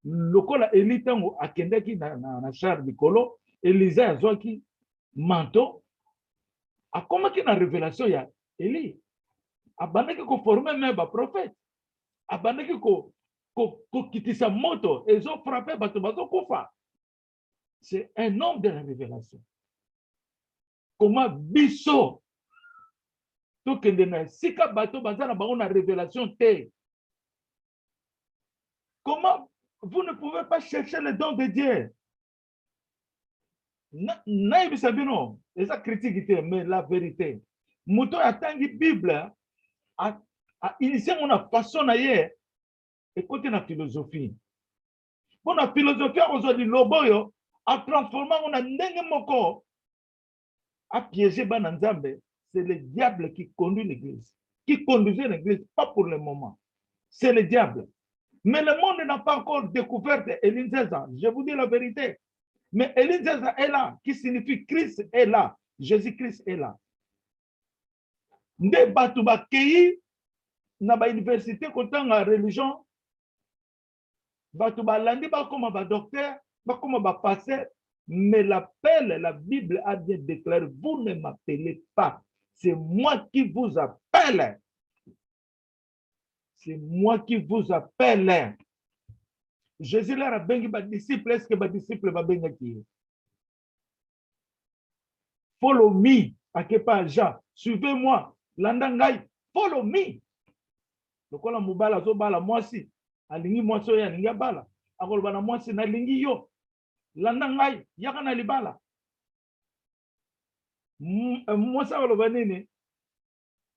Lokola Eli tango akendaki na char likolo, Élisa azwaki manteau, akomaki na révélation ya Eli. Abandaki ko former même ba prophète. Abandaki ko kitisa moto, ezo frapper bato bazo kufa. C'est un homme de la révélation. Comment biso to kende na sika bato bazana bango na révélation te. Comment vous ne pouvez pas chercher le don de Dieu? Naïbisa bino, et ça critique, mais la vérité. Mouton atangi Bible a initié mon façon d'ailleurs. Écoutez la philosophie. Pour la philosophie, aujourd'hui, l'oboyo a transformé mon ndenge moko a piégé Bananzambe. C'est le diable qui conduit l'église. Qui conduisait l'église, pas pour le moment. C'est le diable. Mais le monde n'a pas encore découvert Elinzeza. Je vous dis la vérité. Mais Elinzeza est là, qui signifie Christ est là. Jésus-Christ est là. Nde batu ba kei na ba université kotanga religion. Batu ba landi ba koma ba docteur, ba koma ba pasteur. Mais l'appel, la Bible a bien déclaré, vous ne m'appelez pas. C'est moi qui vous appelle. C'est moi qui vous appelle. Jésus leur a bengi ba disciple, est-ce que ba disciple ba benga qui? Follow me, akepa Jean. Suivez-moi. Landangai, follow me. Lokola mubala zo bala mwasi, alingi mwaso ya linga bala. Akolo bana mwasi na lingi yo. Landangai, yaka na libala. Mwasa walo banini.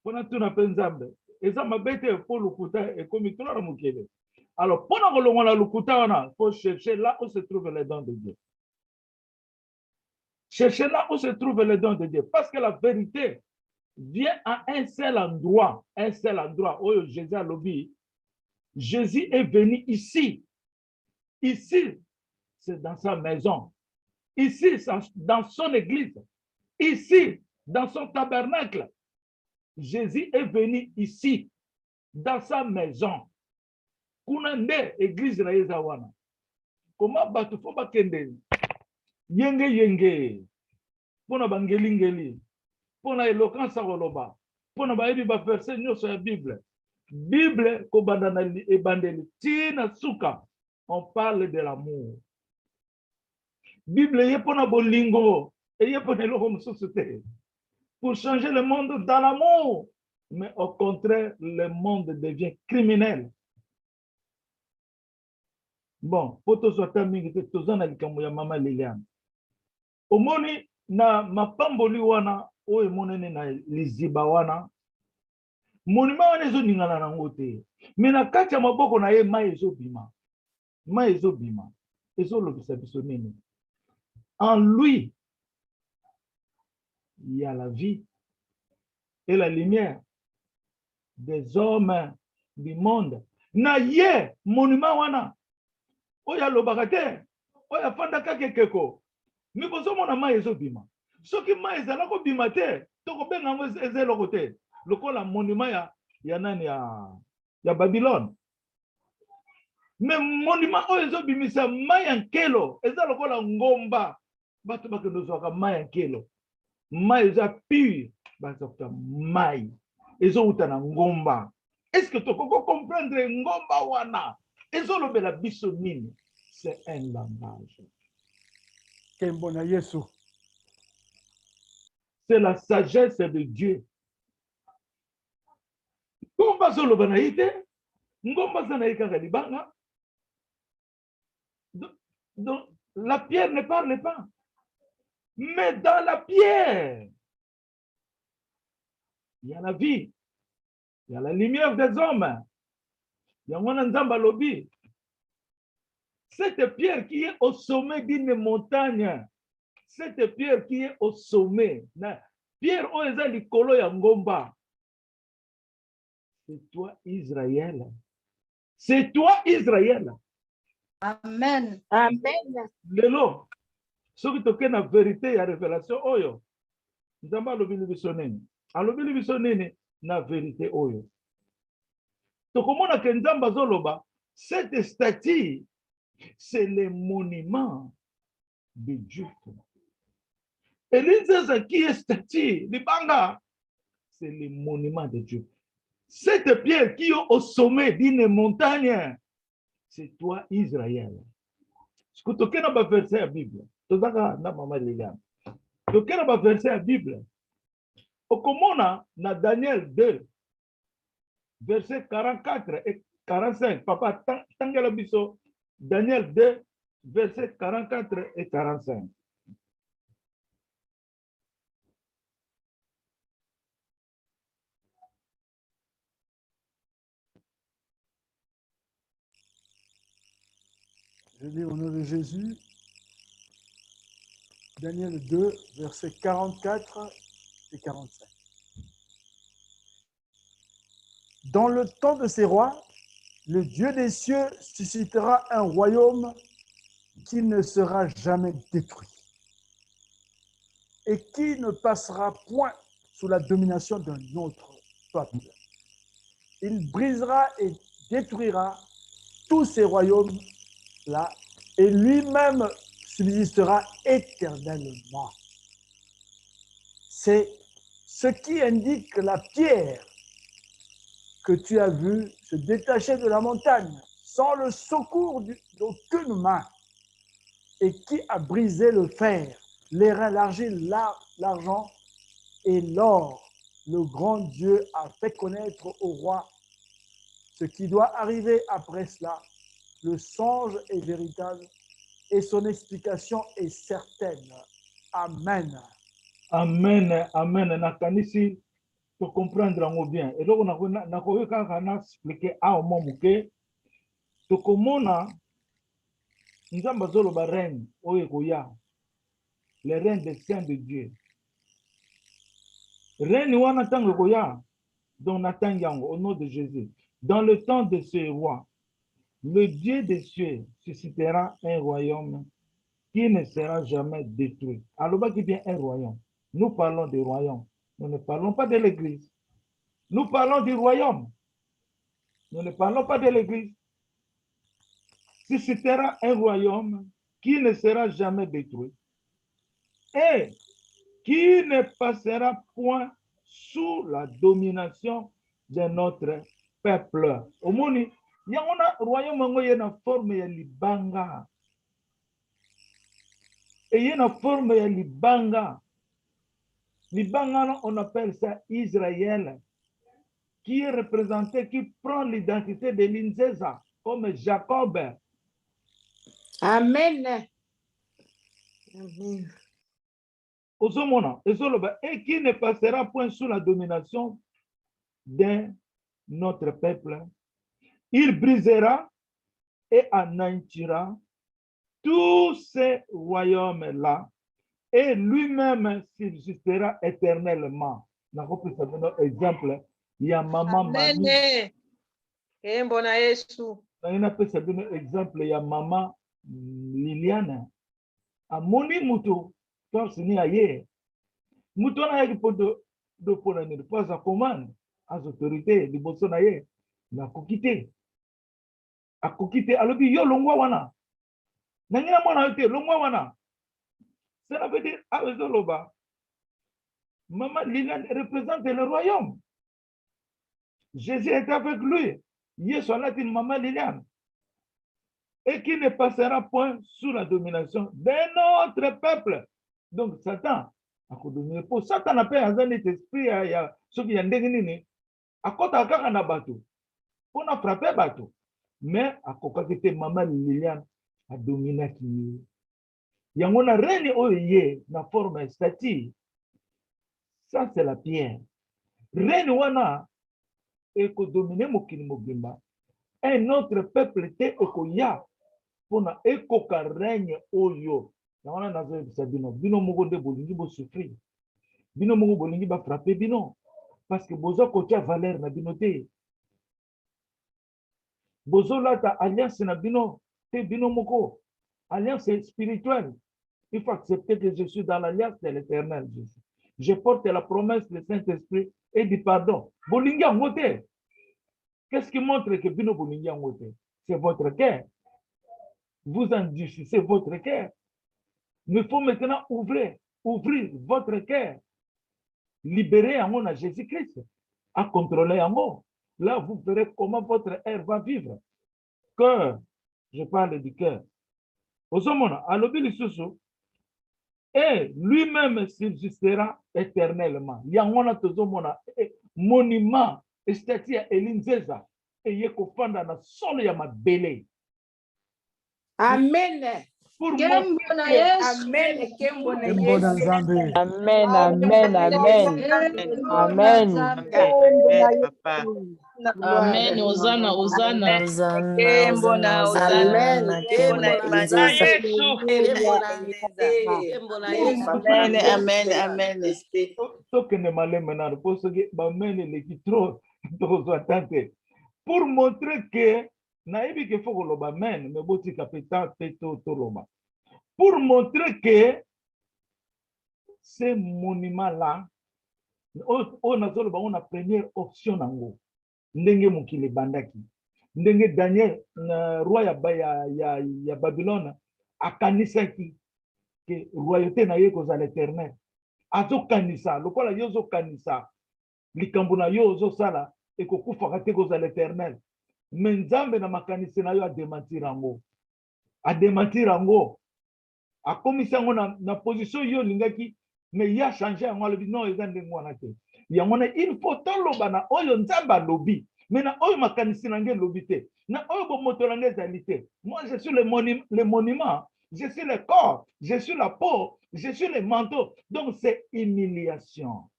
Pona tuna penzambe. Eza mabete pour lukuta et comme tout le monde. Alors, pendant que l'on a lukuta, il faut chercher là où se trouvent les dons de Dieu. Chercher là où se trouvent les dons de Dieu. Parce que la vérité vient à un seul endroit. Un seul endroit. Oh, Jésus a lobby. Jésus est venu ici. Ici, c'est dans sa maison. Ici, c'est dans son église. Ici, dans son tabernacle. Jésus est venu ici, dans sa maison. Kunande, église na yezawana. Comment batu fo bakende? Yenge yenge. Pona bangelingeli. Pona éloquence koloba. Pona bayebi ba verset nyoso ya Bible. Bible ko bandana ebandeli tina suka. On parle de l'amour. Bible ye pona bolingo et ye pona eloko mosusu te. Pour changer le monde dans l'amour. Mais au contraire, le monde devient criminel. Bon, pour tous les amis qui sont dans le Mama Liliane. Au moni na mapamboli wana o emonene na liziba wana. Monima wana ezo ningana na ngote. Mais na kati ya maboko na ye mai ezo bima. Mai ezo bima. Ezo lobisa biso nini. En lui, il y a la vie et la lumière des hommes du monde. Na ye monument wana. Oya lobakate. Oya fanda kakekeko. Mi bozo mona ma ezo bima. Soki ma ezala ko bima te, toko benga ngo ezelo kote. Lokola monument ya nani ya Babylone. Mais monument o ezo bimisa ma ya nkelo, ezalo lokola ngomba. Bato bakendo zoka ma ya nkelo. Ma eza pure, bato mai. Ezo uta na ngomba. Est-ce que tu peux comprendre ngomba wana? Ezo lobela biso nini? C'est un langage. Kembona Yesu. C'est la sagesse de Dieu. Ngomba zolo banaite, ngomba zanaika galibanga. Donc la pierre ne parle pas. Mais dans la pierre, il y a la vie. Il y a la lumière des hommes. Il y a un nzamba lobi. Cette pierre qui est au sommet d'une montagne. Cette pierre qui est au sommet. Pierre oeza likolo ya ngomba. C'est toi Israël. C'est toi Israël. Amen. Amen. Lelo. Ce qui toke na vérité ya révélation oyo. Nzamba lobi libiso nini. Alobi libiso nini. na vérité oyo. Tokomona ke Nzambe azoloba, cette statue, c'est le monument de Dieu. Et l'Inzeza qui est statue, Libanga, c'est le monument de Dieu. Cette pierre qui est au sommet d'une montagne, c'est toi, Israël. Ce que tu as verset à la Bible, tu as verset à la Bible. Au Komona, dans Daniel 2, versets 44 et 45. Papa, Tangela Biso, Daniel 2, versets 44 et 45. Je lis au nom de Jésus, Daniel 2, versets 44 et 45. Dans le temps de ces rois, le Dieu des cieux suscitera un royaume qui ne sera jamais détruit et qui ne passera point sous la domination d'un autre peuple. Il brisera et détruira tous ces royaumes-là et lui-même subsistera éternellement. C'est ce qui indique la pierre que tu as vue se détacher de la montagne sans le secours d'aucune main et qui a brisé le fer, l'airain, l'argile, l'argent et l'or. Le grand Dieu a fait connaître au roi ce qui doit arriver après cela. Le songe est véritable et son explication est certaine. Amen. Amen, amen. Nakanisi pour comprendre bien. Et donc, on a expliqué à un moment que tu komona Nzamba zolo ba reine oyekoya, le reine des saints de Dieu. Reine wana tango koya, donc natangango au nom de Jésus. Dans le temps de ce roi, le Dieu des cieux suscitera un royaume qui ne sera jamais détruit. Alors, qui vient un royaume. Nous parlons du royaume. Nous ne parlons pas de l'église. Nous parlons du royaume. Nous ne parlons pas de l'église. Suscitera un royaume qui ne sera jamais détruit et qui ne passera point sous la domination de notre peuple. Au monde, il y a un royaume qui a une forme de libanga. Et il y a une forme de libanga. Libanga, on appelle ça Israël, qui est représenté, qui prend l'identité de l'Inzeza, comme Jacob. Amen. Amen. Et qui ne passera point sous la domination de notre peuple. Il brisera et anéantira tous ces royaumes-là et lui-même subsistera éternellement. Exemple, il y a maman Marie. Amen. Exemple, il y a maman Liliane. Amoni mutu, torse ni aye. Mutu na yaki podo do pona ni pas à commande, aux autorités du Bosonaye. Na kokite. A kokite alobi yo longwa wana. Nangina mona yote longwa wana. Cela veut dire Azoloba. Maman Liliane représente le royaume. Jésus est avec lui. Yesu une maman Liliane. Et qui ne passera point sous la domination de notre peuple. Donc, Satan, à cause de pour Satan n'a pas un esprit, il y a ceux qui ont déguiné, à côté de Kakana Batou, on a frappé Batou. Mais à côté de maman Liliane, a dominé qui. Il y a une reine oye, na forme statue. Ça, c'est la pierre. Reine wana, et que dominer Mokini Mogimba. Un autre peuple était Okoya. Pona ekoka règne oyo na wana nazo ebisa bino moko nde bolingi bo souffrir bino moko bolingi ba frapper bino parce que bozo kotia valeur na bino te bozo lata alliance na bino te bino moko alliance spirituelle il faut accepter que je suis dans l'alliance de l'Éternel Jésus je porte la promesse du Saint-Esprit et du pardon. Bolingi en côté. Qu'est-ce qui montre que Bino Bolingi en côté? C'est votre cœur. Vous endurcissez votre cœur. Mais il faut maintenant ouvrir votre cœur. Libérer en mon à Jésus-Christ. À contrôler en moi. Là, vous verrez comment votre air va vivre. Cœur. Je parle du cœur. Osomona, alobi lisusu. Et lui-même subsistera éternellement. Yangona tozomona monument estatia elinzeza eye kofanda na solo ya mabele. Amen. Pour Kembo na Yesu. Amen. Kembo na Kembo na Yesu. Nzambe. Amen, amen, amen. Amen. Amen, papa. Amen. Hosanna, Hosanna. Hosanna, Kembo na Hosanna, Amen. Hosanna, Kembo na Kembo Yesu. Jesus. Kembo na Yesu. Kembo na Yesu. Amen, amen, amen. Tokene maleme na pour ce que bamene le kitro tozatante. Pour montrer que naïbi que faut que amen mais boti kapita peto toloma. Pour montrer que ces monuments là on a première option nango. Ndenge mukile bandaki. Ndenge Daniel roi ya Babylone akanisaki que royauté na ye kozala l'éternel. Azo kanisa lokola yozo kanisa likambo na yo ozo sala ekokufaka te kozala l'éternel. Mais Nzambe na makanisi na yo adementir yango. Adementir yango. Akomisa yango na position yo lingaki mais ya changer yango alobi non eza ndenge wana te. Yango na il faut toloba na oyo Nzambe alobi. Mais na oyo makanisi na nge lobi te. Na oyo bomoto na nge ezali te. Moi je suis le monument, je suis le corps, je suis la peau, je suis le manteau. Donc c'est humiliation.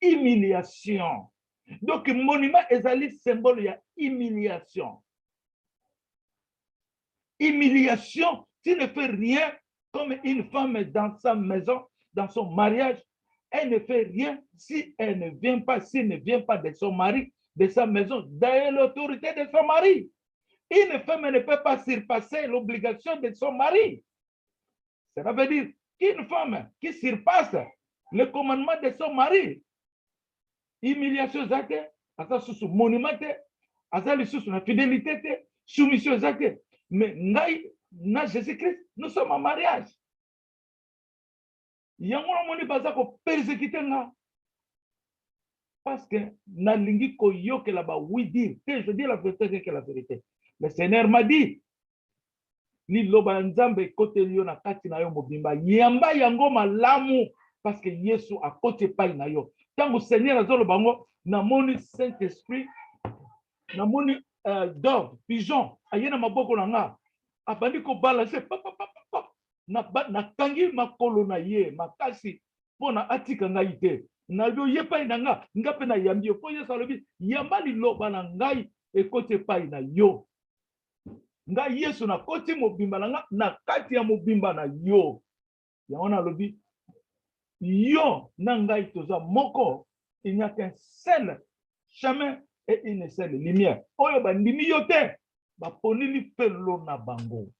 Humiliation. Donc monument ezali symbole ya humiliation. Humiliation, tu ne fais rien comme une femme dans sa maison, dans son mariage, elle ne fait rien si elle ne vient pas, s'il ne vient pas de son mari, de sa maison, derrière l'autorité de son mari. Une femme ne peut pas surpasser l'obligation de son mari. Cela veut dire qu'une femme qui surpasse le commandement de son mari, humiliation zate, asa sous monument, asa sous la fidélité, soumission zate. Mais ngai na Jésus-Christ, nous sommes en mariage. Yango moni baza ko persécuter nga. Parce que na lingi ko yoke là-bas oui dire, je dis la vérité que la vérité. Le Seigneur m'a dit ni loba nzambe kote liyo na kati na yo mobimba yamba yango malamu parce que Yesu a kote pai na yo. Tango Seigneur azolo bango na moni Saint-Esprit na moni dove pigeon ayena maboko na nga abandi ko balancer na kangi makolo na ye makasi pona atika ngai te na yo ye pai na nga ngape na yambi yo po Yesu alobi yamba liloba na ngai ekote pai na yo. Nga Yesu na koti mobimba na nga na kati ya mobimba na yo. Yango na lobi yo na ngai toza moko, il n'y a qu'un seul chemin et une seule lumière. Oyo bandimi yo te ba ponili pelo na bango.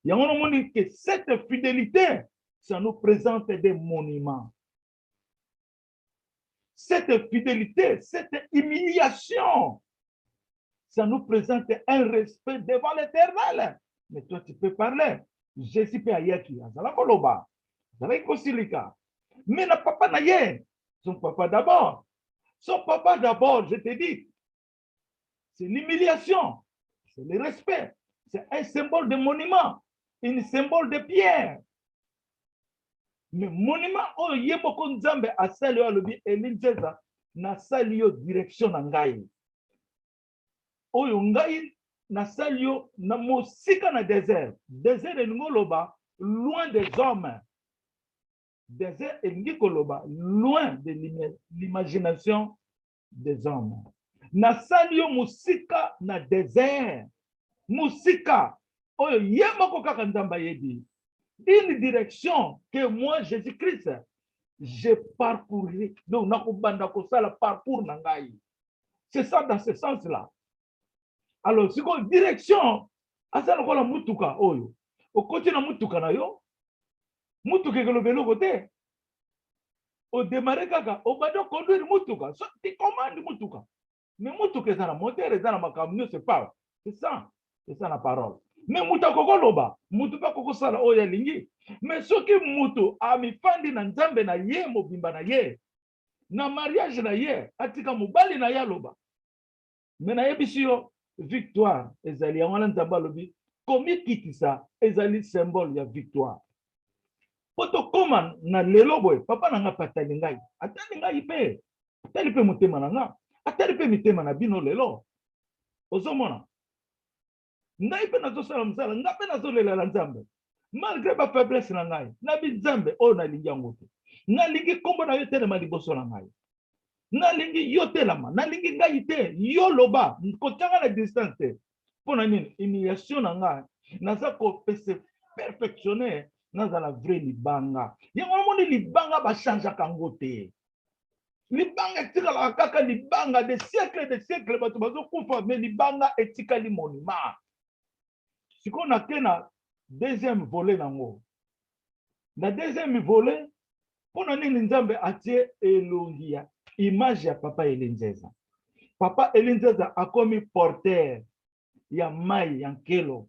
Yango na moni que cette fidélité ça nous présente des monuments. Cette fidélité, cette humiliation ça nous présente un respect devant l'Éternel. Mais toi, tu peux parler. Jésus peut ailleurs qui a la koloba. Zala kosilika. Mais na papa na ye. Son papa d'abord. Son papa d'abord, je te dis. C'est l'humiliation. C'est le respect. C'est un symbole de monument. Un symbole de pierre. Mais monument, oh, yemoko nzambe asali yo alobi elinjeza na sali yo direction na ngai. Oyo ngai na salio na mosika na désert. Désert elingo loba loin des hommes. Désert elingo loba loin de l'imagination des hommes. Na salio mosika na désert. Mosika oyo yemoko kaka nzamba yebi. Une direction que moi Jésus-Christ j'ai parcouru. Donc nakubanda ko sala parcours na ngai. C'est ça dans ce sens-là. Alors, c'est quoi direction? Asa lokola mutuka oyo. Okoti na mutuka na yo. Mutuka ke lobelo kote. au démarrer kaka au bado conduire mutuka so tu commandes mutuka mais mutuka ça na moteur ça na makamyo c'est pas c'est ça la parole mais mutu kokoloba mutu pa kokosala oya lingi mais soki mutu amifandi na nzambe na ye mobimba na ye na mariage na ye atika mobali na ya loba mais na yebisi yo victoire ezali yango na nzambe alobi komi kitisa ezali symbole ya victoire poto koma na lelo boye papa na nga patali ngai atali ngai pe atali pe motema na nga atali pe mitema na bino lelo ozomona ngai pe nazosala mosala ngai pe nazolela na nzambe malgré ba faiblesse na ngai na binzambe oyo nalingi yango te nalingi kombo na yo telema liboso na ngai nalingi yo telama nalingi ngai te yo loba kotianga na distance te mpo na nini humiliation na ngai naza kopese perfectionner nazala vrai libanga yango namoni libanga bachangeaka yango te libanga etikalaka kaka libanga de siècle bato bazokufa mais libanga etikali monument sikoyo nake na deuxième volet nango na deuxième volet mpo na nini nzambe atie elongi ya image ya papa Elinzeza. Papa Elinzeza akomi porteur ya mai ya nkelo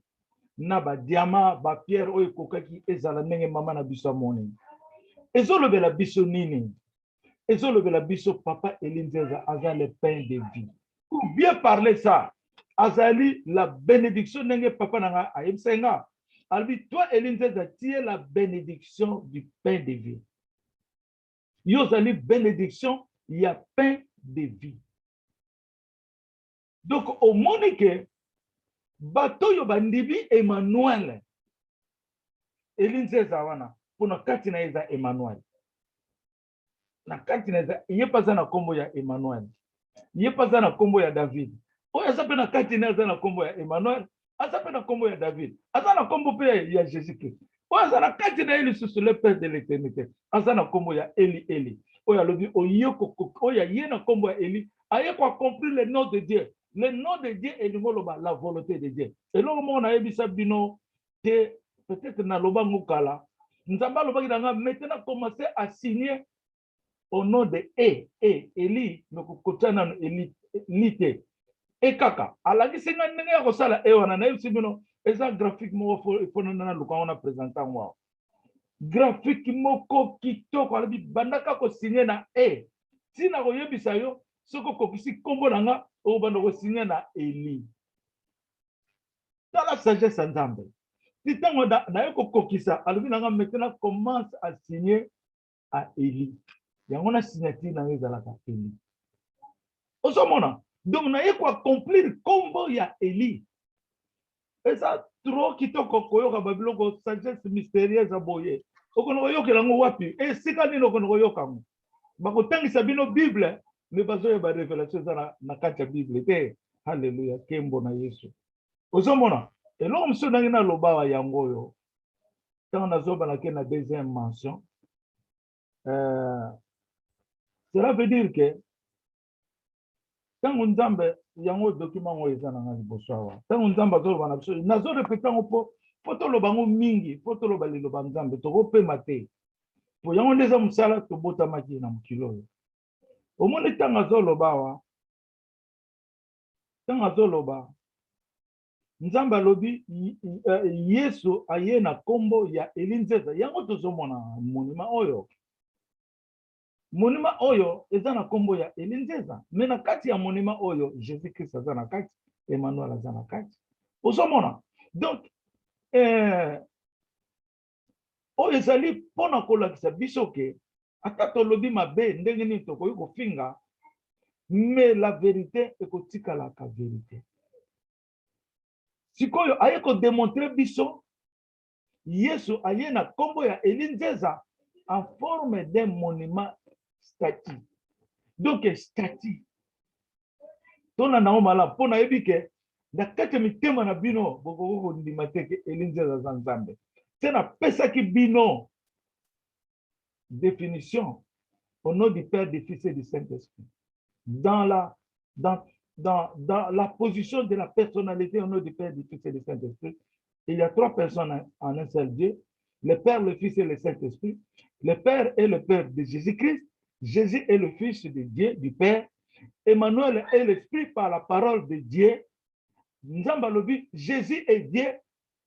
na ba diamant ba pierre oyo kokaki ezala ndenge mama na biso amoni ezolobela biso nini ezolobela biso papa Elinzeza aza le pain de vie. Pour bien parler ça azali la bénédiction ndenge papa nanga ayebsenga albi toi Elinzeza tie la bénédiction du pain de vie. Yo zali bénédiction il y a pain de vie. Donc au monique bato yo bandibi Emmanuel Elinzeza wana pona kati na eza Emmanuel na kati na eza yepaza na kombo ya Emmanuel yepaza na kombo ya David oya zape na kati na eza na kombo ya Emmanuel azape na kombo ya David aza na kombo pe ya Jésus-Christ oya na kati na eli sous le père de l'éternité aza na kombo ya Eli oya lobi oyeko oya ye na kombo ya Eli aye ko accomplir le nom de Dieu. Le nom de Dieu est la volonté de Dieu. Et là, on a vu bino que peut-être na loba mukala. Nous avons maintenant commencé à signer au nom de Eli, donc kotana Eli, Lite, et Kaka. Alors, il s'est dit que ça et on a eu bino. Et ça graphiquement, il faut nous on a présenté moi. Graphiquement, kitoko alabi bandaka ko signer na si na koyebisa yo soko kokisi kombo nanga o bando ko signer na Eli. Dans la sagesse nzambe. Titango na yo kokisa alabi nanga maintenant commence à signer à Eli. Yango na signature na ezalaka Eli. Osomona. Donc na yo ko accomplir kombo ya Eli. Et ça trop kitoko koyoka babiloko sagesse mystérieuse aboye. Okono yokela ngo wapi? Et sika nino kono yokango. Bakotangisa bino Bible mais bazoya ba révélation na kati ya Bible te. Hallelujah, kembo na Yesu. Ozomona, eloko mso nangi na loba wa yango yo. Tant nazoba na ke na deuxième mention. Cela veut dire que tant nzambe yango document ngo eza na ngani boswawa. Tant nzambe azoba na biso, nazo répéter ngo po foto loba ngo mingi, foto loba liloba nzambe to kopema te. Po yango ndeza musala to bota maki na mukilo. Omoni tanga zoloba nzamba lobi Yesu aye na kombo ya Elinzeza yango tozomona monima oyo eza na kombo ya Elinzeza mais na kati ya monima oyo Jésus Christ aza na kati Emmanuel aza na kati ozomona donc oyo ezali pona kolakisa biso ke ata tolobi mabe ndenge nini tokoki kofinga mais la vérité ekotikalaka vérité. Sikoyo aye ko démontrer biso Yesu aye na kombo ya Elinzeza en forme d'un monument statue. Donc statue. Tona na omala pona yebike na kati mitema na bino boko ndimateke Elinzeza za Nzambe. Tena pesa ki bino définition au nom du Père, du Fils et du Saint-Esprit. Dans la position de la personnalité au nom du Père, du Fils et du Saint-Esprit, il y a trois personnes en un seul Dieu, le Père, le Fils et le Saint-Esprit. Le Père est le Père de Jésus-Christ Jésus est le Fils de Dieu, du Père. Emmanuel est l'Esprit par la parole de Dieu. Nzambalobi, Jésus est Dieu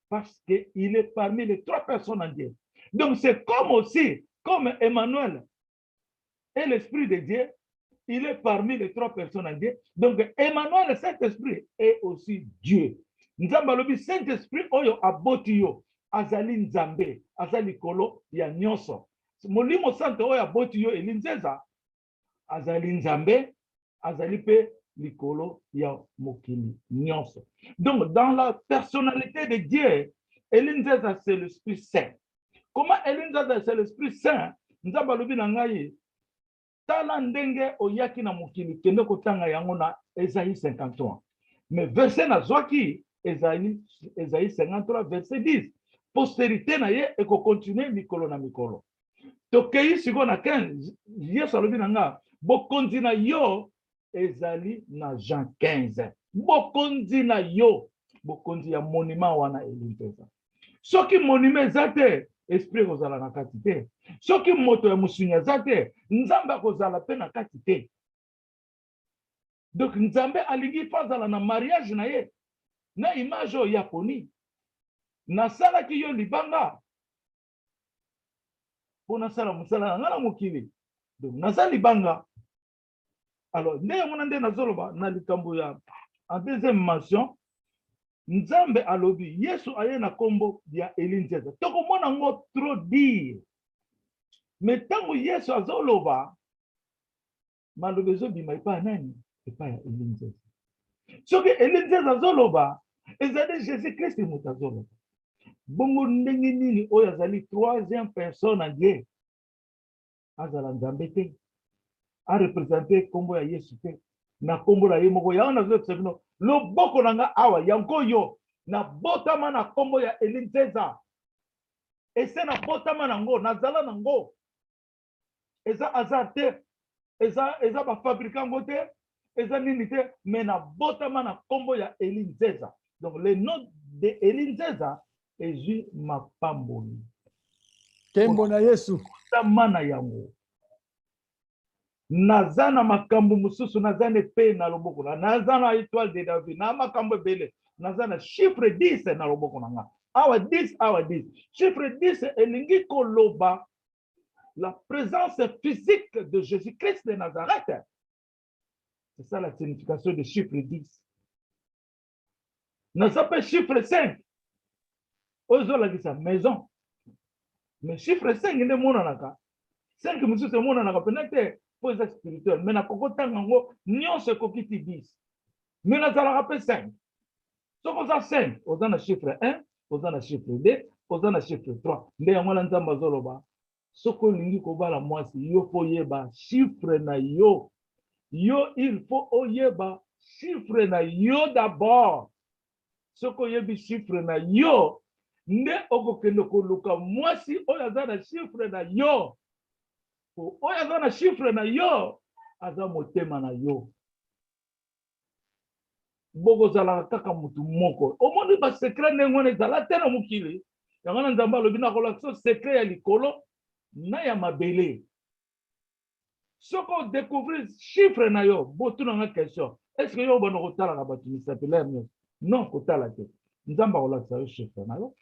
parce qu'il est parmi les 3 personnes en Dieu. Donc c'est comme aussi, comme Emmanuel est l'Esprit de Dieu, il est parmi les 3 personnes en Dieu. Donc Emmanuel, le Saint-Esprit, est aussi Dieu. Nzambalobi, Saint-Esprit, oyo aboti yo, azali nzambe, azali kolo ya nyonso. Molimo santo oyo aboti yo elinzeza, azali nzambe, azali pe likolo ya mokili nyonso. Donc dans la personnalité de Dieu, elinzeza c'est l'Esprit Saint. Comment elinzeza c'est l'Esprit Saint? Nzambalobi na ngai tala ndenge oyaki na mokili kende kotanga yango na Esaïe 53. Mais verset na zwaki Esaïe 53 verset 10. Postérité na ye eko continuer mikolo na mikolo. Tokei siko na 15 Yesu alobi na nga bokonzi na yo ezali na Jean 15. Bokonzi na yo bokonzi ya monument wana elinzeza. Soki monument ezate esprit kozala na kati te. Soki moto ya musunya ezate nzambe kozala pe na kati te. Donc nzambe alingi fazala na mariage na ye na image o ya poni. Nasalaki yo libanga pona sala musala na ngala mokili. Donc naza libanga. Alors ndenge mona nde nazoloba na likambo ya en deuxième mention Nzambe alobi Yesu aye na kombo ya elinzeza. Toko mona ngo trop dire. Mais tango Yesu azoloba malobezo bima ipa nani? Ipa ya elinzeza. Soki elinzeza azoloba ezali Jésus Christ mutazoloba. Bongo ndenge nini oyo azali 3e personne en Dieu. Azala Nzambe te. A représenter kombo ya Yesu te. Na kombo la ye moko ya na zo tsebino loboko nanga awa yango yo na botama na kombo ya elinzeza. Ese na botama nango nazala nango. Eza azarte eza ba fabricant ngote eza nini te mais na botama na kombo ya elinzeza. Donc le nom de elinzeza est mapamboli. Kembo na Yesu. Tamana yango. Nazana makambo mususu nazane pe na loboko na nazana étoile de David na makambo bele nazana chiffre 10 na loboko na nga awa 10 chiffre 10 elingi koloba la présence physique de Jésus-Christ de Nazareth. C'est ça la signification de chiffre 10. N'a pas chiffre 5 ozola ki sa maison mais chiffre 5 ne mona naka 5 mususu mona naka peut-être pour les spirituels, mais na kokotango nyonso kokiti 10. Mais na zala rappel 5. Soko za 5, oza na chiffre 1, oza na chiffre 2, oza na chiffre 3. Nde yango la nzamba zoloba. Soko lingi ko bala mwasi yo fo yeba chiffre na yo. Yo il faut oyeba chiffre na yo d'abord. Soko yebi chiffre na yo, nde okokende koluka mwasi oyo aza na chiffre na yo. Oyo aza na chiffre na yo aza motema na yo. Boko zala kaka mutu moko. Omoni ba secret ndengone zala tena mukili. Yango na nzamba lobi na kolakso secret ya likolo na ya mabele. Soko découvrir chiffre na yo, botu na question. Est-ce que yo bono kotala ka batu ni s'appelle non kotala te. Nzamba kolaksa yo chiffre na yo.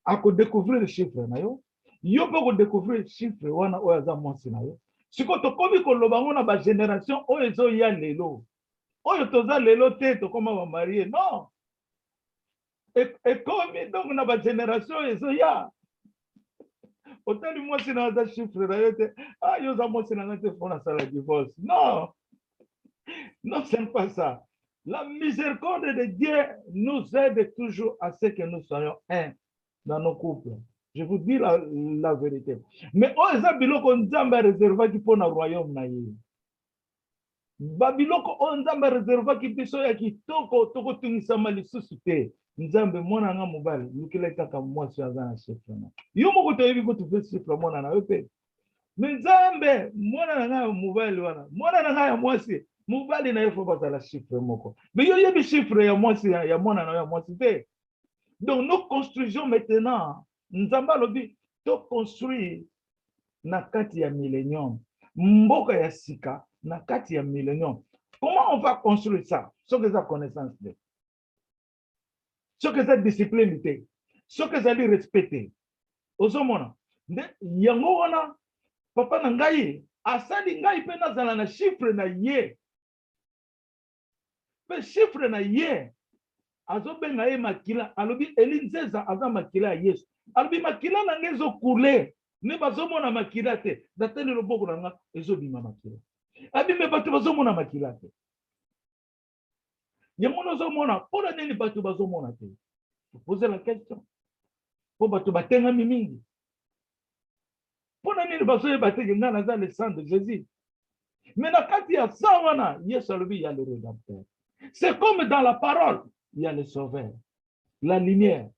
Ako découvrir le chiffre na yo. Yo peut découvrir chiffre wana oyo aza mwasi na yo. Siko tokomi koloba ngona ba génération oyo ezo ya lelo. Oyo toza lelo te tokoma ba marié. Non. Et comme donc na ba génération ezo ya. Otali mwasi na aza chiffre na yo te. Ah yo za mwasi na te fona sala divorce. Non. Non, c'est pas ça. La miséricorde de Dieu nous aide toujours à ce que nous soyons un dans nos couples. Je vous dis la vérité. Mais oza biloko nzamba réserva ki pona royaume na ye. Babiloko nzamba réserva ki biso ya kitoko toko tungisama lisusu te. Nzambe mwana nga mobali lukile kaka mwasi aza na chiffre na. Yo moko toyebi ko tu fais chiffre mwana na yo pe. Mais nzambe mwana nga mobali wana. Mwana nga ya mwasi mobali na yo fo bazala chiffre moko. Mais yo yebi chiffre ya mwasi ya mwana na ya mwasi te. Donc nous construisons maintenant Nzamba lobi to construire na kati ya millénium. Mboka ya sika na kati ya millénium. Comment on va construire ça? Ce que ça connaissance de. Ce que ça discipline de. Ce que ça dit respecter. Ozomona. Yango wana papa na ngai asali ngai pe nazala na chiffre na ye. Pe chiffre na ye. Azobenga ye makila alobi Elinzeza aza makila ya Yesu. Alobi makila na ngezo kule. Ne bazomona makila te. Dateli loboko na nga ezobima makila. Abi me bato bazomona makila te. Yango nazomona pona nini bato bazomona te. Poser la question. Po bato batengami mingi. Pona nini bazoye batenge nga naza le sang de Jésus. Mais na kati ya sang wana Yesu alobi ya le rédempteur. C'est comme dans la parole, il y a le sauveur, la lumière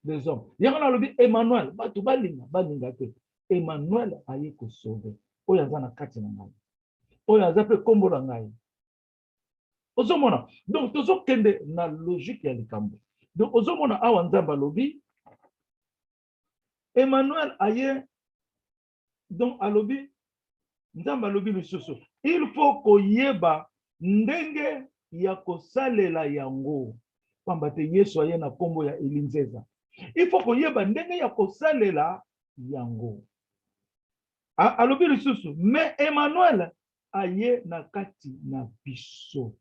des hommes. Yango alobi Emmanuel, bato balinga te. Emmanuel aye ko sauver. Oyo aza na kati na ngai. Oyo aza pe kombo na ngai. Ozomona. Donc tozokende na logique ya likambo. Donc ozomona awa nzamba lobi Emmanuel aye donc alobi nzamba lobi lisusu. Il faut koyeba ndenge ya kosalela yango. Pamba te Yesu aye na kombo ya Elinzeza. Il faut koyeba ndenge ya kosalela yango. Alobi lisusu, mais Emmanuel aye na kati na biso.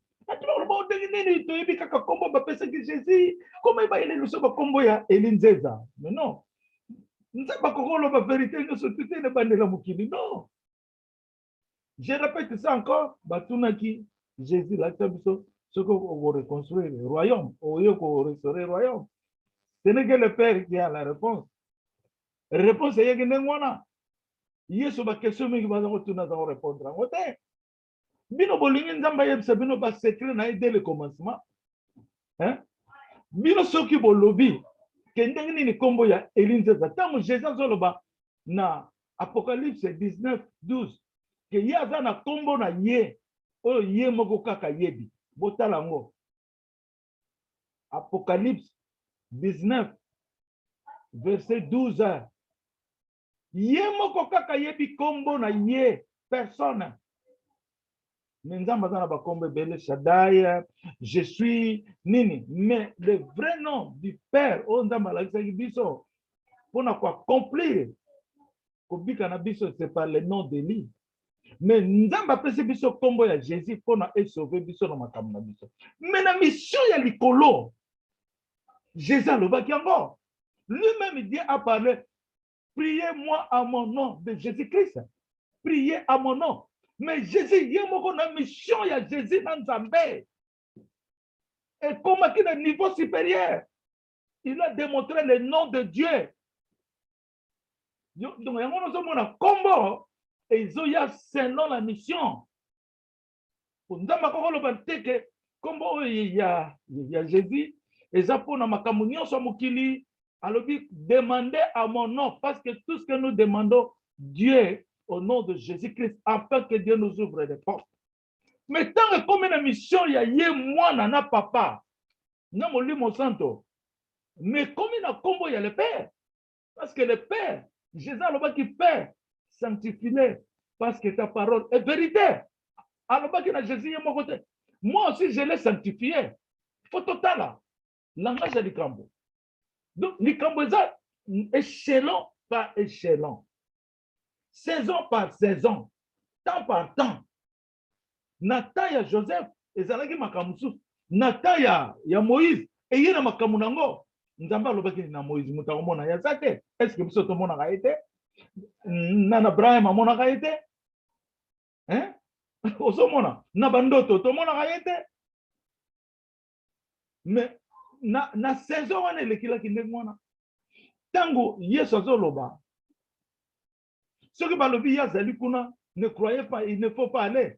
Jésus, comment il va aller le combo ya Elinzeza? Mais non. Nous ne pas la vérité, nous sommes tous les bandits mukini. Non. Je répète ça encore. Batunaki, Jésus, là, ce qu'on va reconstruire le royaume, au lieu qu'on va restaurer le royaume. Ce n'est que le Père qui a la réponse. La réponse est que nous avons. Yesu ba question mingi ba retourner dans répondre. Ngote. Bino bolingi nzamba yebisa bino ba secret na dès le commencement. Hein? Bino soki bolobi kendenge nini kombo ya Elinzeza tango Jésus zoloba na Apocalypse 19:12 que yaza na kombo na ye oyo ye moko kaka yebi. Botala ngo. Apocalypse 19 verset 12. Ye moko kaka yebi kombo na ye personne. Nzamba zana ba kombo bele Shaddai, je suis nini, mais le vrai nom du Père o nzamba la biso pour accomplir kobika na biso c'est par le nom de lui. Mais nzamba pese biso kombo ya Jésus pour na sauver biso na makambo na biso. Mais na mission ya likolo Jésus alobaki yango. Lui-même Dieu a parlé. Priez-moi à mon nom de Jésus-Christ. Priez à mon nom. Mais Jésus, il y a une mission, il y a Jésus dans Zambé. Et comme à un niveau supérieur, il a démontré le nom de Dieu. Donc, il y a un combo, et ils ont selon la mission. Pour nous, combo, il y a Jésus, et ça pour nous, makamunyo so mukili. Alors, demandez à mon nom, parce que tout ce que nous demandons, Dieu, au nom de Jésus-Christ, afin que Dieu nous ouvre les portes. Mais tant que comme une mission, il y a moi, nana papa, non, mon santo. Mais comme il y a combo, il y a le Père. Parce que le Père, Jésus, alors qui Père, sanctifie-le, parce que ta parole est vérité. Alors, qu'il y a Jésus, mon côté. Moi aussi, je l'ai sanctifié. Il faut total. Langage du cambo. Donc, les Cambodgiens, échelon par échelon, saison par saison, temps par temps. Nataya Joseph, et Zalagi Makamusu, Nataya Moïse, et Yena Makamunango, Nzamba Lobaki na Moïse, Mutaomona Yazate, est-ce que vous êtes au monde à été? Nana Brahim à mon a été? Hein? Osomona, Nabandoto, tout le monde a été? Mais, na saison wana elekila kinde mwana tango Yesu azoloba ceux qui balobi yazali kuna ne croyez pas, il ne faut pas aller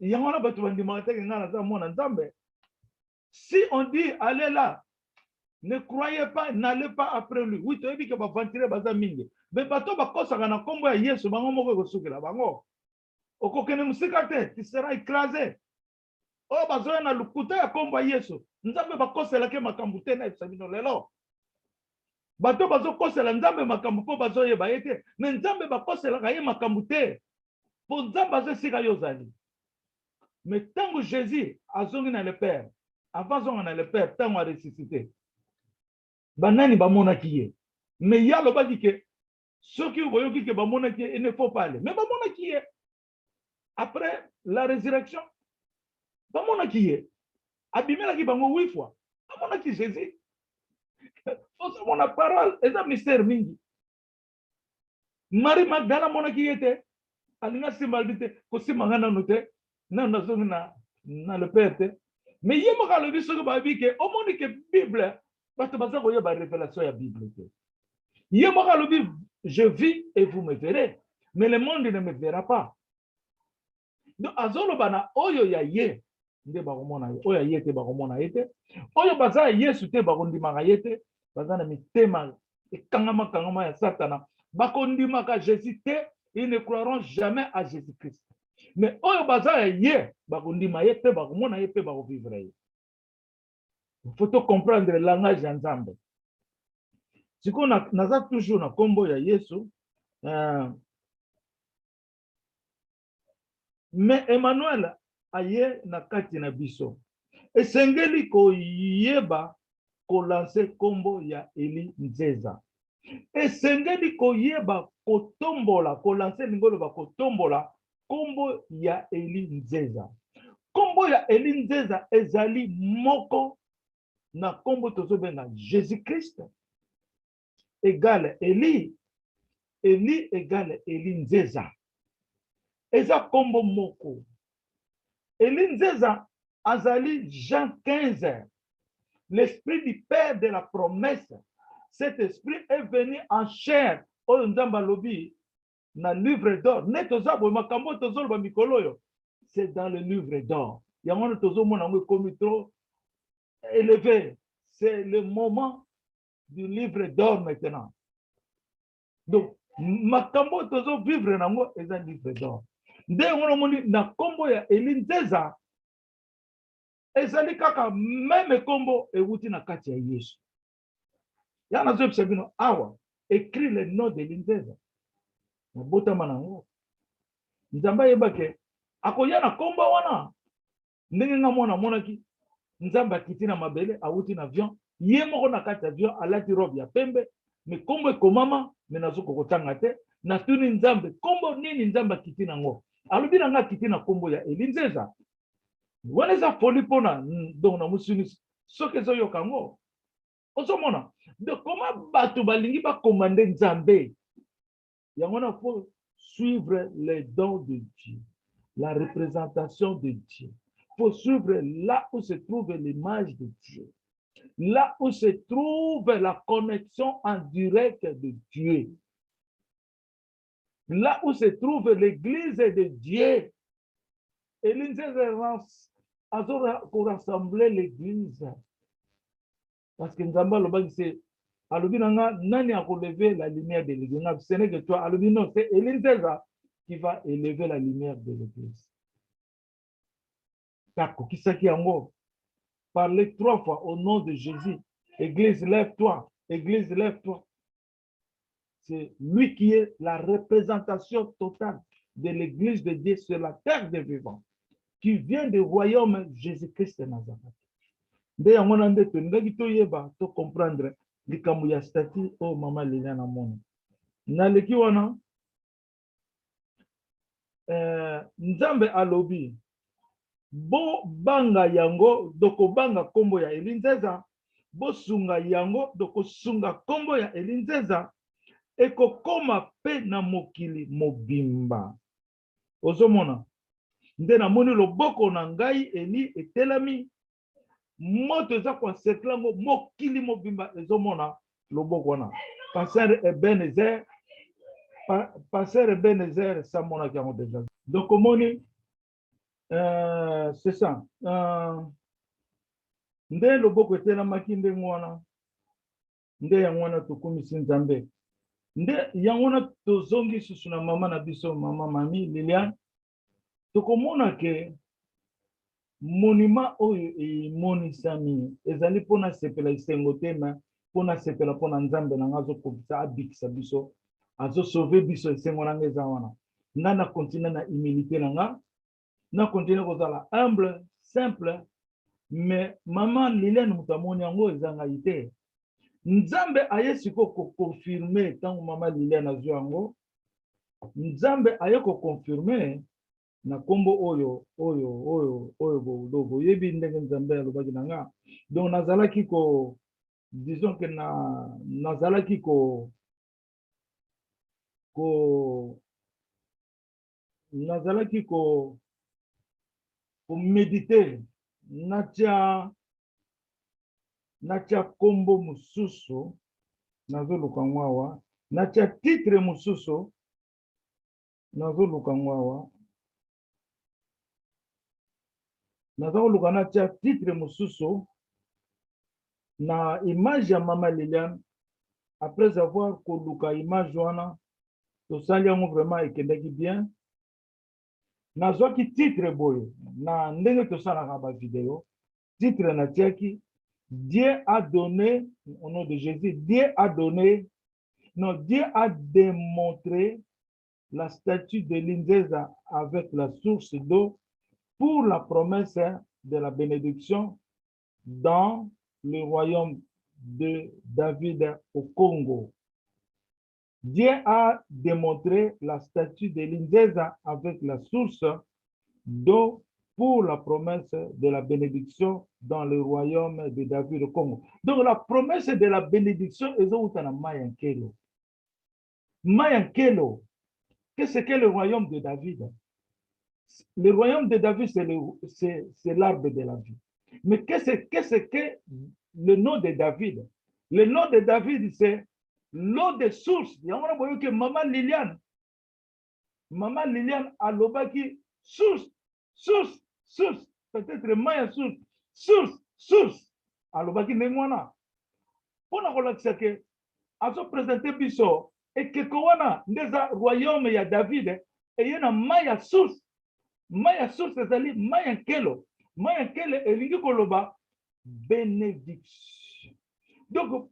yango na batu bandimata ke ngana za mwana nzambe. Si on dit allez là, ne croyez pas, n'allez pas après lui. Oui, tu as dit que va ventiler baza mingi mais bato bakosaka na kombo ya Yesu bango moko kosukela bango okokene musika te, tu seras écrasé. Oh bazoya na lukuta ya kombo ya Yesu nzambe bakosela ke makambo te na ebisabino lelo. bato bazokosela nzambe makambo mpo bazoyeba ye te me nzambe bakoselaka ye makambo te mpo nzambe azosika yo ozali. me ntango Jésus azongi na le Père, avant azonga na le Père, ntango aresuscité, banani bamonaki ye. me ye alobaki ke soki okoyoki ke bamonaki ye, il ne faut pas aller. me bamonaki ye après la résurrection, bamonaki ye abimelaki bango 8 fois, bamonaki Jésus. Mon parole est un mystère mingi. Marie Magdala monaki yete alinga simbaldite ko simangana note na nazonga na le Père te. Mais yemo ka le biso ko ba bike o moni ke Bible parce que ko yeba révélation ya Bible te. Yemo ka le Bible je vis et vous me verrez mais le monde ne me verra pas. Donc azolo bana oyo ya ye nde ba komona ye oyo ye te ba komona ye te oyo baza Yesu te ba kondimaka ye te. Bazana mitema ekangama kangama ya Satana bakondimaka Jésus te, ils ne croiront jamais à Jésus-Christ. Mais oyo baza ye bakondima ye pe bakomona ye pe bakovivre ye. Il faut comprendre le langage ya Nzambe. Siko naza toujours na kombo ya Yesu mais Emmanuel aye na kati na biso esengeli koyeba kolanse kombo ya Eli Nzeza. Esengeli koyeba kotombola kolanse lingolo ba kotombola kombo ya Eli Nzeza. Kombo ya Eli Nzeza ezali moko na kombo tozobenga Jésus-Christ égale Eli, Eli égale Eli Nzeza. Eza kombo moko. Eli Nzeza azali Jean 15. L'esprit du Père de la promesse, cet esprit est venu en chair. Oyo nzamba lobi na livre d'or. Ne tozabo makambo tozolo mikoloyo. C'est dans le livre d'or. Yango tozo mona ngo komi trop élevé. C'est le moment du livre d'or maintenant. Donc makambo tozo vivre nango est un livre d'or. Nde ngono moni na kombo ya Eli Nzeza ezali kaka même kombo ewuti na kati ya Yesu. Yana zo psabino awa écrit le nom de Nzeza. Mabota manango. Nzamba yebake akoya na kombo wana. Ndenge nga mona monaki Nzamba kiti na mabele awuti na avion. Ye moko na kati ya avion alati robe ya pembe. Me kombo ekomama me nazo kokotanga te. Na tuni Nzambe kombo nini Nzamba kiti na ngo. Alobi na nga kiti na kombo ya Eli Nzeza. Wana eza foli pona donc na musuni soke zo yokango osomona de comment bato balingi ba commander Nzambe yango na faut suivre les dons de Dieu, la représentation de Dieu. Faut suivre là où se trouve l'image de Dieu, là où se trouve la connexion en direct de Dieu, là où se trouve l'église de Dieu. Et l'interférence pour rassembler l'église. Parce que Nzamba Lobang c'est Alubinanga nani a relevé la lumière de l'église. Ce n'est que toi, Alubino, c'est Elinzeza qui va élever la lumière de l'église. Tako Kisaki Ango, parlez 3 fois au nom de Jésus. Église, lève-toi. Église, lève-toi. C'est lui qui est la représentation totale de l'église de Dieu sur la terre des vivants, qui vient du royaume Jésus-Christ de Nazareth. Nde yango na nde to ndaki to yeba to comprendre likambo ya statut o mama Lena na mona. Na leki wana Nzambe alobi bo banga yango doko banga kombo ya Eli Nzeza, bo sunga yango doko sunga kombo ya Eli Nzeza, ekokoma pe na mokili mobimba. Ozomona nde na moni loboko na ngai Eli etelami moto eza kwa seklango mokili mobimba ezomona loboko na Pasteur Ebenezer samona kiango déjà. Donc moni c'est ça. Nde loboko etelamaki nde ngwana nde ya ngwana tukumisi Nzambe. Nde ya ngwana tozongi susu na mama na biso mama mami Liliane. Tokomona ke monima oyo emonisami ezali pona sepela isengo te na pona sepela pona nzambe na ngazo kopisa abikisa biso azo sauver biso esengo na ngeza wana nga na continue na humilité na nga na continue kozala humble simple mais maman Liliane mutamoni yango ezanga ite nzambe aye siko ko confirmer tango maman Liliane azwa yango nzambe aye ko confirmer na kombo oyo boyebi ndenge nzambe alobaki na nga donc nazalaki ko disons que nazalaki ko méditer natia kombo mususu nazoluka ngwawa natia titre mususu nazoluka ngwawa nazoluka natia titre mususu na image ya Mama Liliane après avoir koluka image wana tosali yango vraiment ekendaki bien nazwaki titre boye na ndenge tosalaka ba vidéo titre natiaki Dieu a donné au nom de Jésus Dieu a démontré la statue de Linzeza avec la source d'eau pour la promesse de la bénédiction dans le royaume de David au Congo. Dieu a démontré la statue de Linzeza avec la source d'eau pour la promesse de la bénédiction dans le royaume de David au Congo. Donc la promesse de la bénédiction est au Mayankelo. Mayankelo, qu'est-ce que le royaume de David? Le royaume de David, c'est l'arbre de la vie. Mais qu'est-ce que le nom de David? Le nom de David, c'est l'eau de source. Il y a un que Maman Liliane a l'obaki source. Peut-être Maya source. A l'obaki Nemwana. On a relaxé que, à se présenter Bisso, et que Kowana, des royaume, il y a David, et il y a Maya source. Maya source, c'est-à-dire Maya Kelo. Maya Kelo, et l'Ingi Koloba, bénédiction. Donc,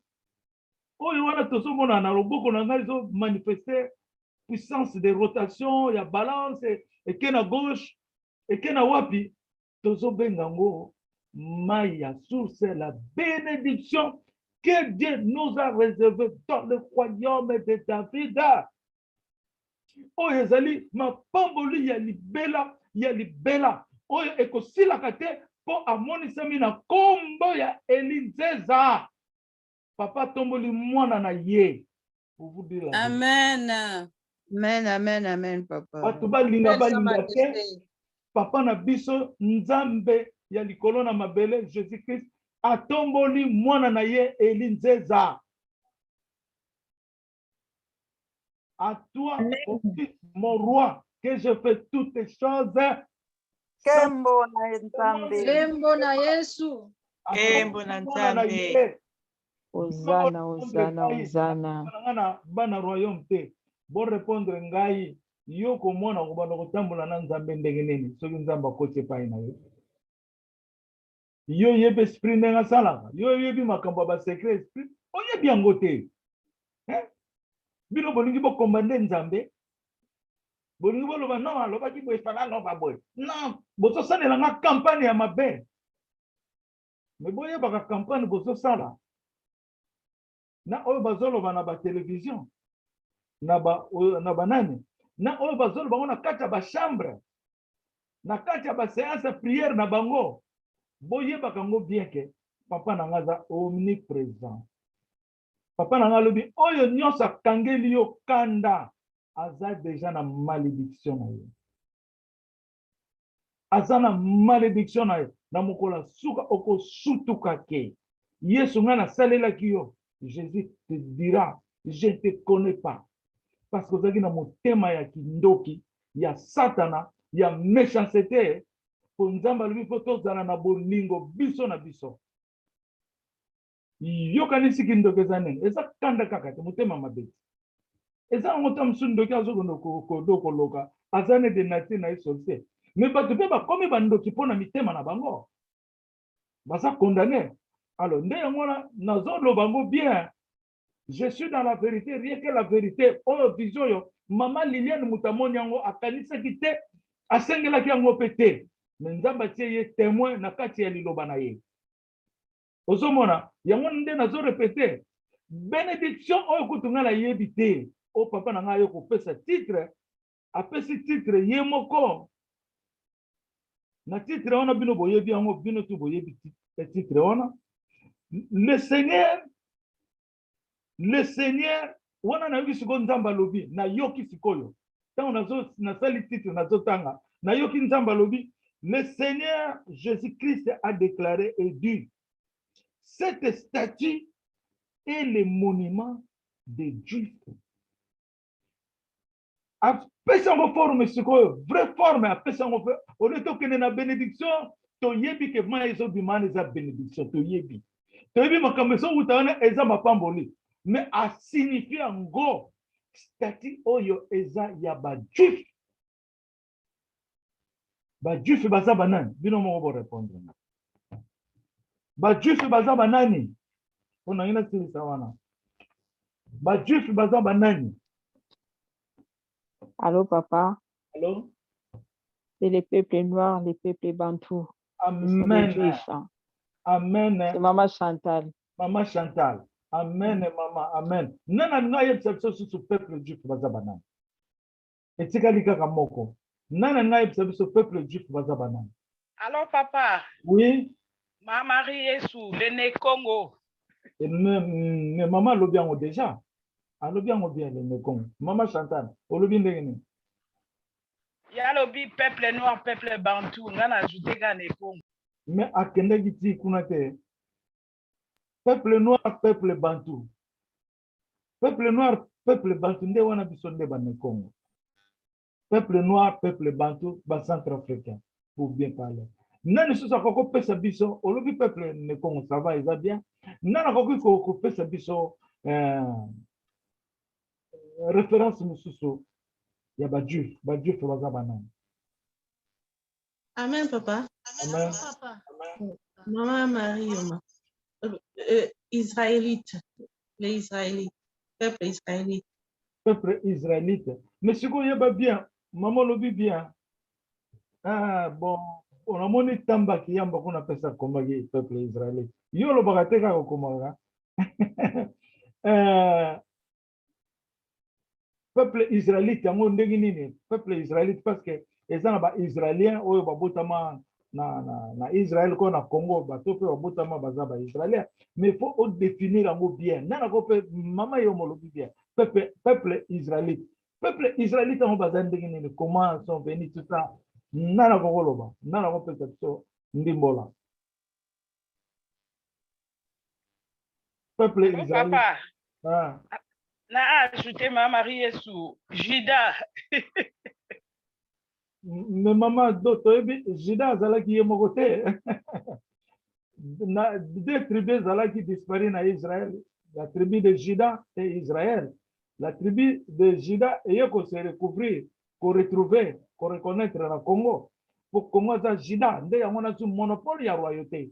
oyo wana tozomona na loboko na ngai zo manifester puissance de rotation ya balance eke na gauche eke na wapi tozobenga ngo maya source la bénédiction que Dieu nous a réservé dans le royaume de David. Oyo ezali mapamboli ya libela oyo ekosilaka te po amonisami na kombo ya Elinzeza. Papa tomboli mwana na ye. Pour vous dire la Amen. Amen, papa. Batuba linga te. Papa na biso nzambe ya likolo na mabele Jésus Christ atomboli mwana na ye Elinzeza. À toi, mon roi, que je fais toutes les choses. Kembo na nzambe. Lembo na Yesu. Kembo na nzambe. Hosanna. Bana royaume te. Bon répondre ngai yo ko mona ko bana ko tambola na nzambe ndenge nini soki nzamba ko te pai na yo. Yo yebe esprit ndenga salaka. Yo yebi makambo ba secret esprit. Oyebi yango te. Bino bolingi bo commande nzambe. Bolingi bo loba non aloba ki bo efala no ba boy. Non, bozo sanela nga campagne ya mabe. Mais boye ba campagne bozo sala. Na oyo bazoloba na ba télévision na ba nani na oyo bazoloba na kati ya ba chambre na kati ya ba séance prière na bango boyeba kango bien que papa na ngaza omniprésent. Papa na ngalobi oyo nyonso akangeli yo kanda aza déjà na malédiction na yo. Aza na malédiction na yo na mokola suka oko sutuka ke Yesu ngana salela ki yo. Jésus te dira, je ne te connais pas. Parce que vous avez mon thème ya kindoki, ya satana, ya méchanceté. Pour nous avoir photo zana na bolingo biso na biso. Yo kanisi kindoki zanen. Eza kanda kaka te motema mabe. Eza ngotam sundoki azokondo ko loka. Azane de nature na isolse. Mais ba tebe ba komi bandoki pona mitema na bango. Basa condamné. Alors, nazo lobango bien. Je suis dans la vérité, rien que la vérité. Oh, vision yo. Maman Liliane Moutamoni yango akanisa kite asengela ki yango pete. Nzamba tie ye témoin na kati ya liloba na ye. Ozomona, yango nde nazo répéter. Bénédiction oyo kutunga la yebi te. O papa na nga yo kopesa titre. Apesi titre ye moko. Na titre wana bino boyebi yango bino tu boyebi titre wana. Le Seigneur, wana na yoki siko nzamba lobi, na yoki sikoyo. Tango na sali titre na zotanga, na yoki nzamba lobi, le Seigneur Jésus-Christ a déclaré et dit, cette statue est le monument des Juifs. Apesa ngo forme sikoyo, vraie forme, apesa ngo au lieu tokene na bénédiction, to yebi ke ma ezo bimane za bénédiction, to yebi. To yebi makambo so utaona eza mapamboli. Mais a signifié en gros, statut oyo eza ya ba juif. Ba juif baza banani, bino mo bo répondre. Ba juif baza banani. On a ina sili sawana. Ba juif baza banani. Allô, papa? Allô? C'est les peuples noirs, les peuples bantous. Amen. Amen. C'est Maman Chantal. Maman Chantal. Amen, maman, amen. Nana nga yebisa biso peuple juif baza banani. Etikali kaka moko. Nana nga yebisa biso peuple juif baza banani. Allô, papa? Oui. Ma Marie Yesu, le né Congo. Mais maman lobi yango déjà. Alobi yango bien le né Congo. Maman Chantal, olobi ndenge nini? Ya lobi peuple noir, peuple bantou, ngana ajouté ga né Congo. Mais akende giti kuna te. Peuple noir, peuple bantou. Peuple noir, peuple bantou, nde wana biso nde ba ne Congo. Peuple noir, peuple bantou, ba centrafricain, pour bien parler. Nani sosa koko pesa biso, olobi peuple ne Congo, ça va, ils va bien. Nana koko pesa biso référence mususu, ya ba juif baza banani. Amen, papa. Amen. Papa. Maman Marie, Israélite, les Israélites, peuple israélite. Peuple israélite. Mais ce qu'on y a bien, maman lobi bien. Ah bon, on a moni tamba qui yamba qu'on appelle ça comme peuple israélite. Yo lo bagateka ko komaga. Peuple israélite yango ndenge nini? Peuple israélite parce que les gens ba israélien oyo babotama na Israël ko na Congo bato pe babotama baza ba israélien. Mais il faut définir yango bien. Nana ko pe mama yo molobi bien. Peuple israélite. Peuple israélite on baza ndenge nini? Comment sont venus tout ça? Nana ko loba. Nana ko pe so ndimbola. Peuple israélite. Papa. Ah. Na ajouté ma Marie Yesu, Juda. Mais maman d'autres, Juda azalaki ye moko te. Deux tribus azalaki disparu na Israël. La tribu de Juda et Israël. La tribu de Juda eye ko se recouvrir, ko retrouver, ko reconnaître na Congo. Pour Congo za Juda, nde yango na su monopole ya royauté.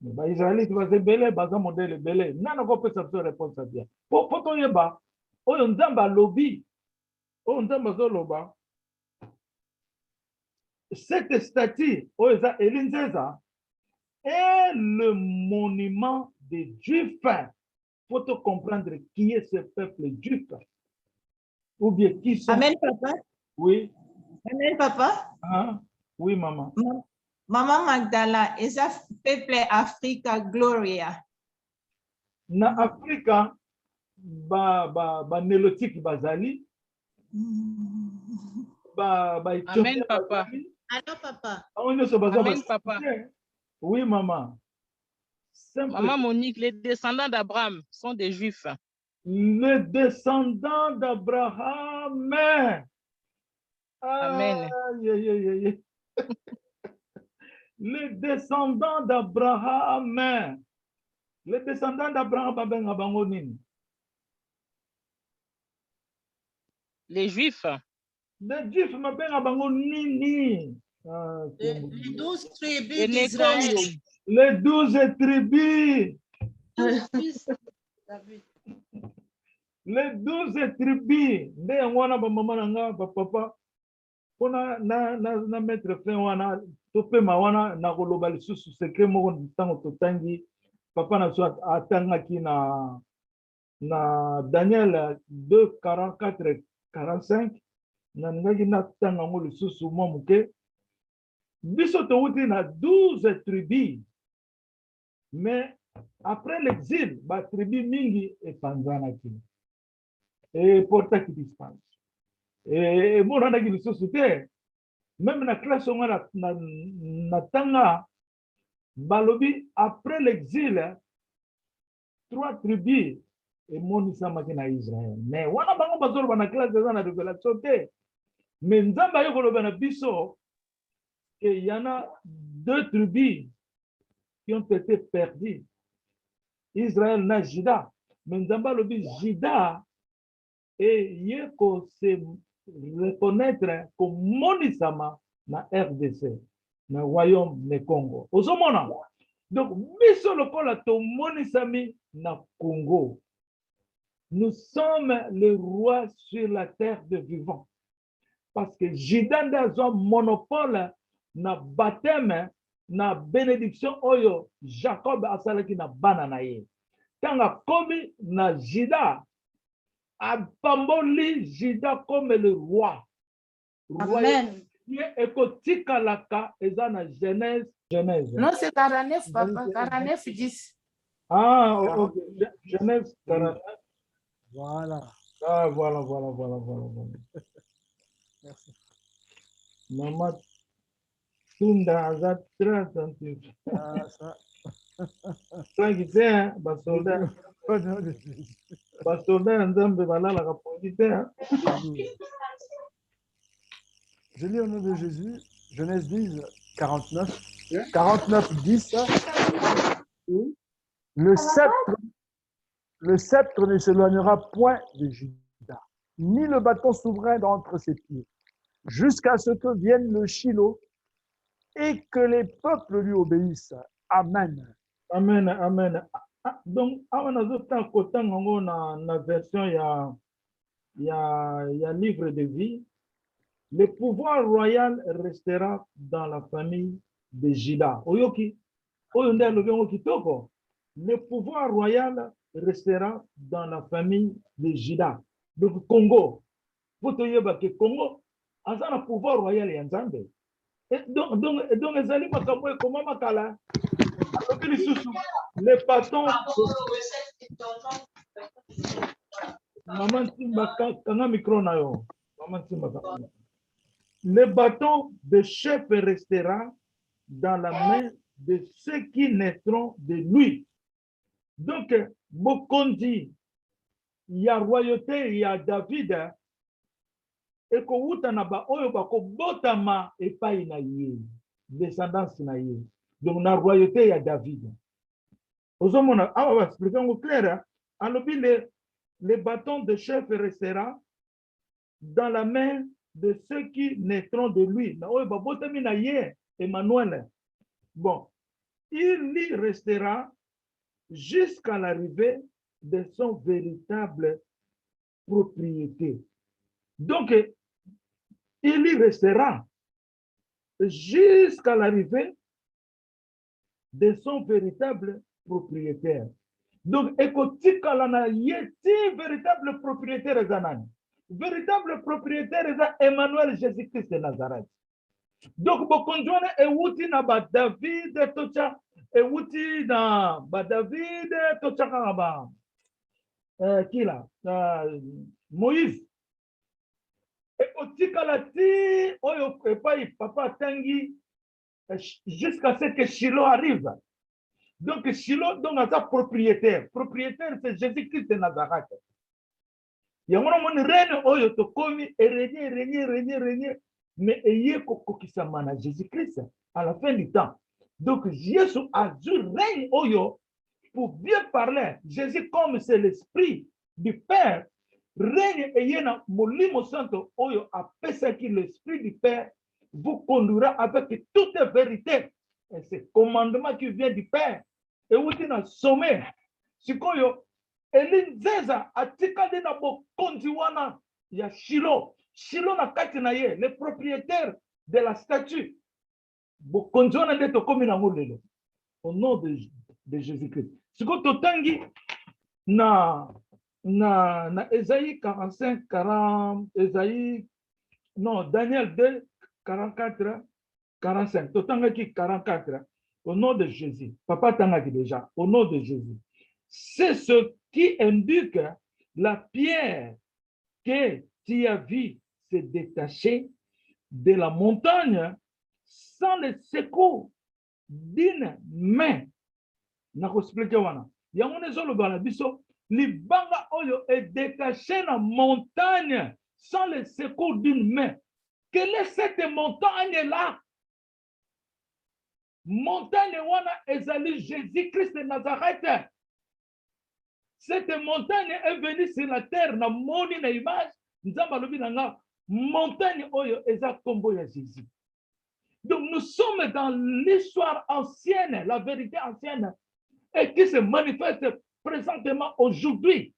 Mais ba Israélite ba zebele ba za modèle belé. Nana ko pesa so réponse bien. Poto yeba, oyo nzamba lobi. Oyo nzamba zo loba. Cette statue, oyo Elinzeza, est le monument des Juifs. Faut comprendre qui est ce peuple juif. Ou bien qui sont. Amen, papa. Oui. Amen, papa. Ah, oui, maman. Maman Magdala, est ça peuple Africa Gloria? Na Africa, ba nélotique bazali. Amen, papa. Allô, papa. Amen, papa. Oui, maman. Maman Monique, les descendants d'Abraham sont des Juifs. Les descendants d'Abraham. Amen. Les descendants d'Abraham. Les descendants d'Abraham, les Juifs. Les Juifs, les 12 tribus d'Israël. Les 12 tribus. 12 fils de David. Les 12 tribus. Nde wana ba mama nanga ba papa. Pona na mettre fin wana topema wana na koloba lisusu secret moko ntango totangi papa na so atangaki na Daniel 2 44 45 na ngaki na tanga ngo lisusu mwa muke biso touti na 12 tribus mais après l'exil ba tribu mingi epanzanaki et portaki dispense et monanaki lisusu te même na classe on na tanga balobi après l'exil 3 tribus et monisamaki na Israël mais wana bango bazoloba na classe eza na révélation te mais nzambe ayo koloba na biso qu'il y en a 2 tribus qui ont été perdues Israël na Juda mais nzambe alobi Juda et yeko se reconnaître comme monisama na RDC na royaume de Congo ozomona donc biso lokola to monisami na Congo nous sommes les rois sur la terre de vivants parce que Juda a un monopole na baptême na bénédiction oyo Jacob asalaki na bana na ye tanga komi na Juda apamboli Juda comme le roi. Amen. Ekotika laka eza na Genèse. Non, c'est 49, papa. 49, 10. Ah, ok. Genèse 49. Voilà. Ah, voilà. Merci. Maman Tunda aza très attentif. Ah, ça. Ça qui fait, hein, basoldat. Basoldat nzambe balalaka pongi te. Je lis au nom de Jésus, Genèse 10, 49, 10. Le sceptre ne s'éloignera point de Juda, ni le bâton souverain d'entre ses pieds, jusqu'à ce que vienne le Shiloh et que les peuples lui obéissent. Amen. Amen. Donc, avant de kotanga na version ya livre de vie, le pouvoir royal restera dans la famille de Juda. Oyoki, le pouvoir royal restera dans la famille de Juda. Donc, Congo, vous voyez que Congo a un pouvoir royal et ensemble. Donc, les aliments, comment makala? Les bâtons. Maman Timba, quand micro na yo. Maman Timba. Le bâton de chef restera dans la main de ceux qui naîtront de lui. Donc, Bokondi, il y a royauté, il y a David, et qu'on a ba oyo bako botama et pas inaïe, descendance inaïe. Donc, la royauté, il y a David. Ozomona, on va expliquer en clair, le bâton de chef restera dans la main de ceux qui naîtront de lui. Emmanuel. Bon, il y restera jusqu'à l'arrivée de son véritable propriété. Donc, il y restera jusqu'à l'arrivée de son véritable propriétaire. Donc, écoutez, véritable propriétaire Zanan. Véritable propriétaire est Emmanuel Jésus-Christ de Nazareth. Donc, Bokonjouane est outi na ba David Tocha, est outi na ba David Tocha Karaba. Qui là? Moïse. Et outi kalati, oyo papa Tangi, jusqu'à ce que Shiloh arrive. Donc, Shiloh, donc, à sa propriétaire. Propriétaire, c'est Jésus-Christ de Nazareth. Il y a un reine, oyo to komi, et régner. Mais ayez kokokisama Jésus-Christ à la fin du temps. Donc, Jésus a dû règne oyo pour bien parler. Jésus, comme c'est l'esprit du Père, règne ayez na molimo santo oyo a pesé qui l'esprit du Père vous conduira avec toute vérité. Et c'est commandement qui vient du Père. Et où tu as sommet. Sikoyo, Elinzeza atikade na bokonzi wana ya Shilo. Shilo na kati na ye, le propriétaire de la statue. Bokonzi wana nde tokomi na ngolelo. Au nom de Jésus-Christ. Sikoyo totangi na Ésaïe 45, 40, Ésaïe, non, Daniel 2, 44, 45. Totangaki 44. Au nom de Jésus. Papa tangaki déjà. Au nom de Jésus. C'est ce qui indique la pierre que tu as vu se détacher de la montagne sans le secours d'une main. Nakoexpliquer wana. Yango nezolo bana biso libanga oyo est détaché na montagne sans le secours d'une main. Quelle est cette montagne là? Montagne wana ezali Jésus-Christ de Nazareth. Cette montagne est venue sur la terre na moni na image nzamba lobi nanga montagne oyo eza kombo ya Jésus. Donc nous sommes dans l'histoire ancienne, la vérité ancienne et qui se manifeste présentement aujourd'hui.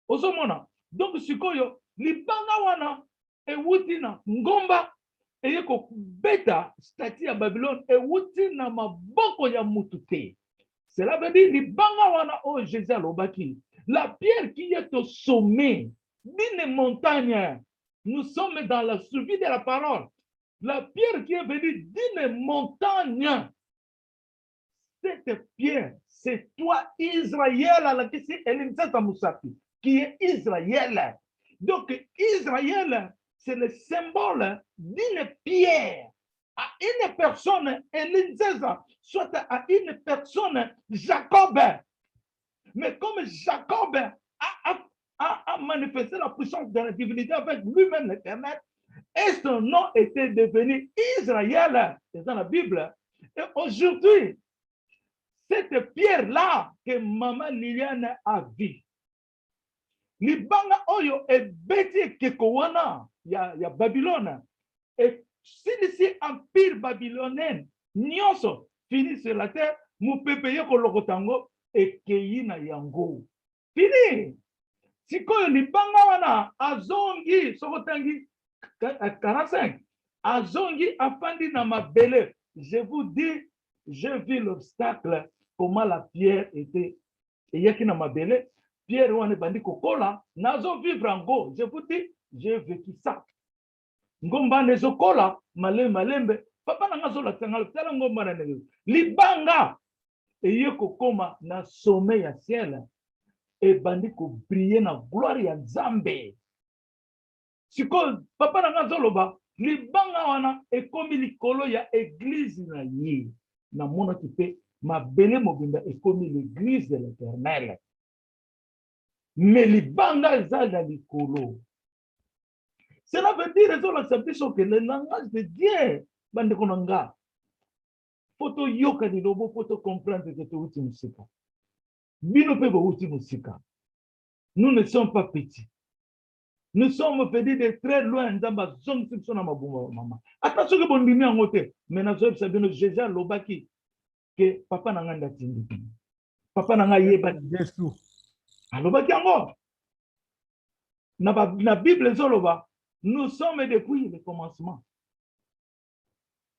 Ozomona. Donc sikoyo libanga wana ewuti na ngomba eyeko beta statue ya Babylone ewuti na maboko ya mutu te. Cela veut dire libanga wana o Jésus alobaki. La pierre qui est au sommet d'une montagne. Nous sommes dans la survie de la parole. La pierre qui est venue d'une montagne. Cette pierre, c'est toi Israël qui est Israël. Donc Israël, c'est le symbole d'une pierre. À une personne, Elinzeza, soit à une personne, Jacob. Mais comme Jacob a manifesté la puissance de la divinité avec lui-même l'Éternel, et son nom était devenu Israël, c'est dans la Bible. Et aujourd'hui, cette pierre-là que Maman Liliane a vue, Libanga Oyo est bêti Kekowana, il y a Babylone, et si ici empire babylonien, nyonso fini sur la terre, mu pepeye ko lokotango et keina yango. Fini. Sikoyo libanga wana azongi sokotangi 45. Azongi afandi na mabele. Je vous dis, j'ai vu l'obstacle, comment la pierre était. Et yaki na mabele, pierre wana bandi kokola, nazo vivre en go. Je vous dis, j'ai vécu ça. Ngomba nezokola malembe papa na ngazola tangala tala ngomba na nezo libanga eye kokoma na sommet ya ciel e bandi ko briller na gloire ya Nzambe. Siko papa na ngazoloba libanga wana ekomi likolo ya église na ye na mona kipe mabele mobimba ekomi l'église de l'Éternel. Mais libanga za na likolo. Cela veut dire que le langage de Dieu, bande konanga, faut yoka di lobo, faut comprendre que tu es musika. Bino pe bo uti musika. Nous ne sommes pas petits. Nous sommes petits de très loin. Nzamba zong sona mabuma mama. Attention que bon bimi angote. Mais na zo sabino Jésus lobaki que papa na nganda tindi. Papa na nga yeba Yesu. Alobaki ango. Na Bible zoloba. Nous sommes depuis le commencement.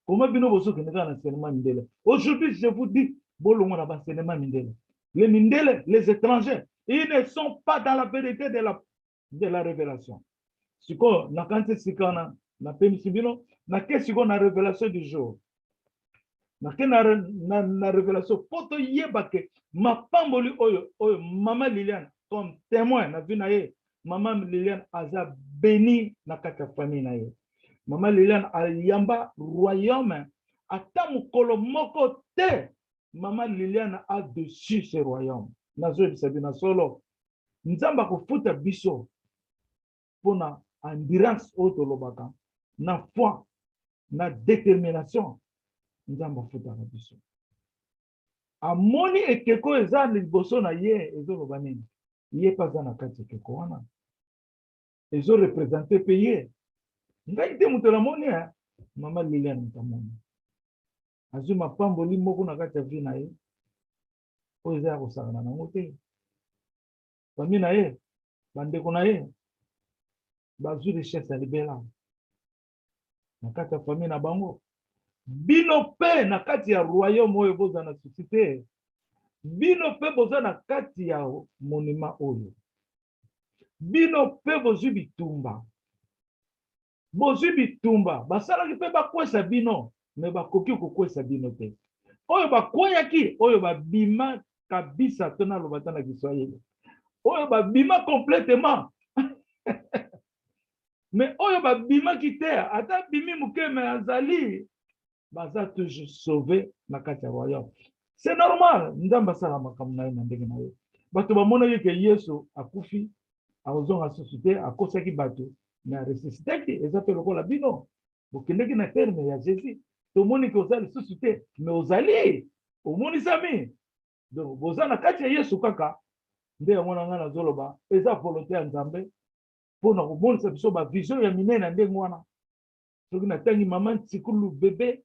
Comment bino boso que na enseignement mindele. Aujourd'hui, je vous dis, bolongo na enseignement mindele. Les mindele, les étrangers, ils ne sont pas dans la vérité de la révélation. Siko na kante sikana na pemisibino na kesiko na révélation du jour. Na révélation poto yebake ma pamboli oyo Maman Liliane comme témoin na vie na ye. Maman Liliane aza béni na kata famille na ye. Maman Liliane ayamba royaume ata mukolo moko te. Maman Liliane a dessus ce royaume. Nazo bisabina solo. Nzamba kofuta biso pona endurance auto lobaka na foi na détermination. Nzamba futa biso. Amoni ekeko eza liboso na ye ezo banini. Ye pas na kati ekeko wana. Ils ont représenté payé. Ngaïté moutolamoni, Maman Liliane moutamoni. azwi mapamboli moko na kati ya vie na ye oyo eza ya kosangana nango te. Famille na ye, bandeko na ye bazwi richesse ya libela na kati ya famille na bango. Bino pe na kati ya royaume oyo boza na susi te, bino pe boza na kati ya monima oyo, bino pe bozwi bitumba, bozwi bitumba. Basalaki pe bakwesa bino me bakoki kokwesa bino te. Oyo bakweyaki oyo babima kabisa to naloba ta na Kiswahili, oyo babima complètement mais oyo babimaki te ata bimi moke me azali baza toujours sauvé na kati ya royaume. C'est normal, nzambe asala makambo na ye na ndenge na ye. Bato bamonaki ke Yesu akufi akozonga susu te, akosaki bato me aresusitaki. Eza pe lokola bino bokendeki na terme ya Jésus, tomoni ke ozali susu te me ozali omonisami. Donc boza na kati ya Yesu kaka. Nde yango na nga nazoloba eza volonté ya Nzambe mpona komonisa biso bavision ya minene na ndenge wana. Soki natangi mama Ntikulu bebe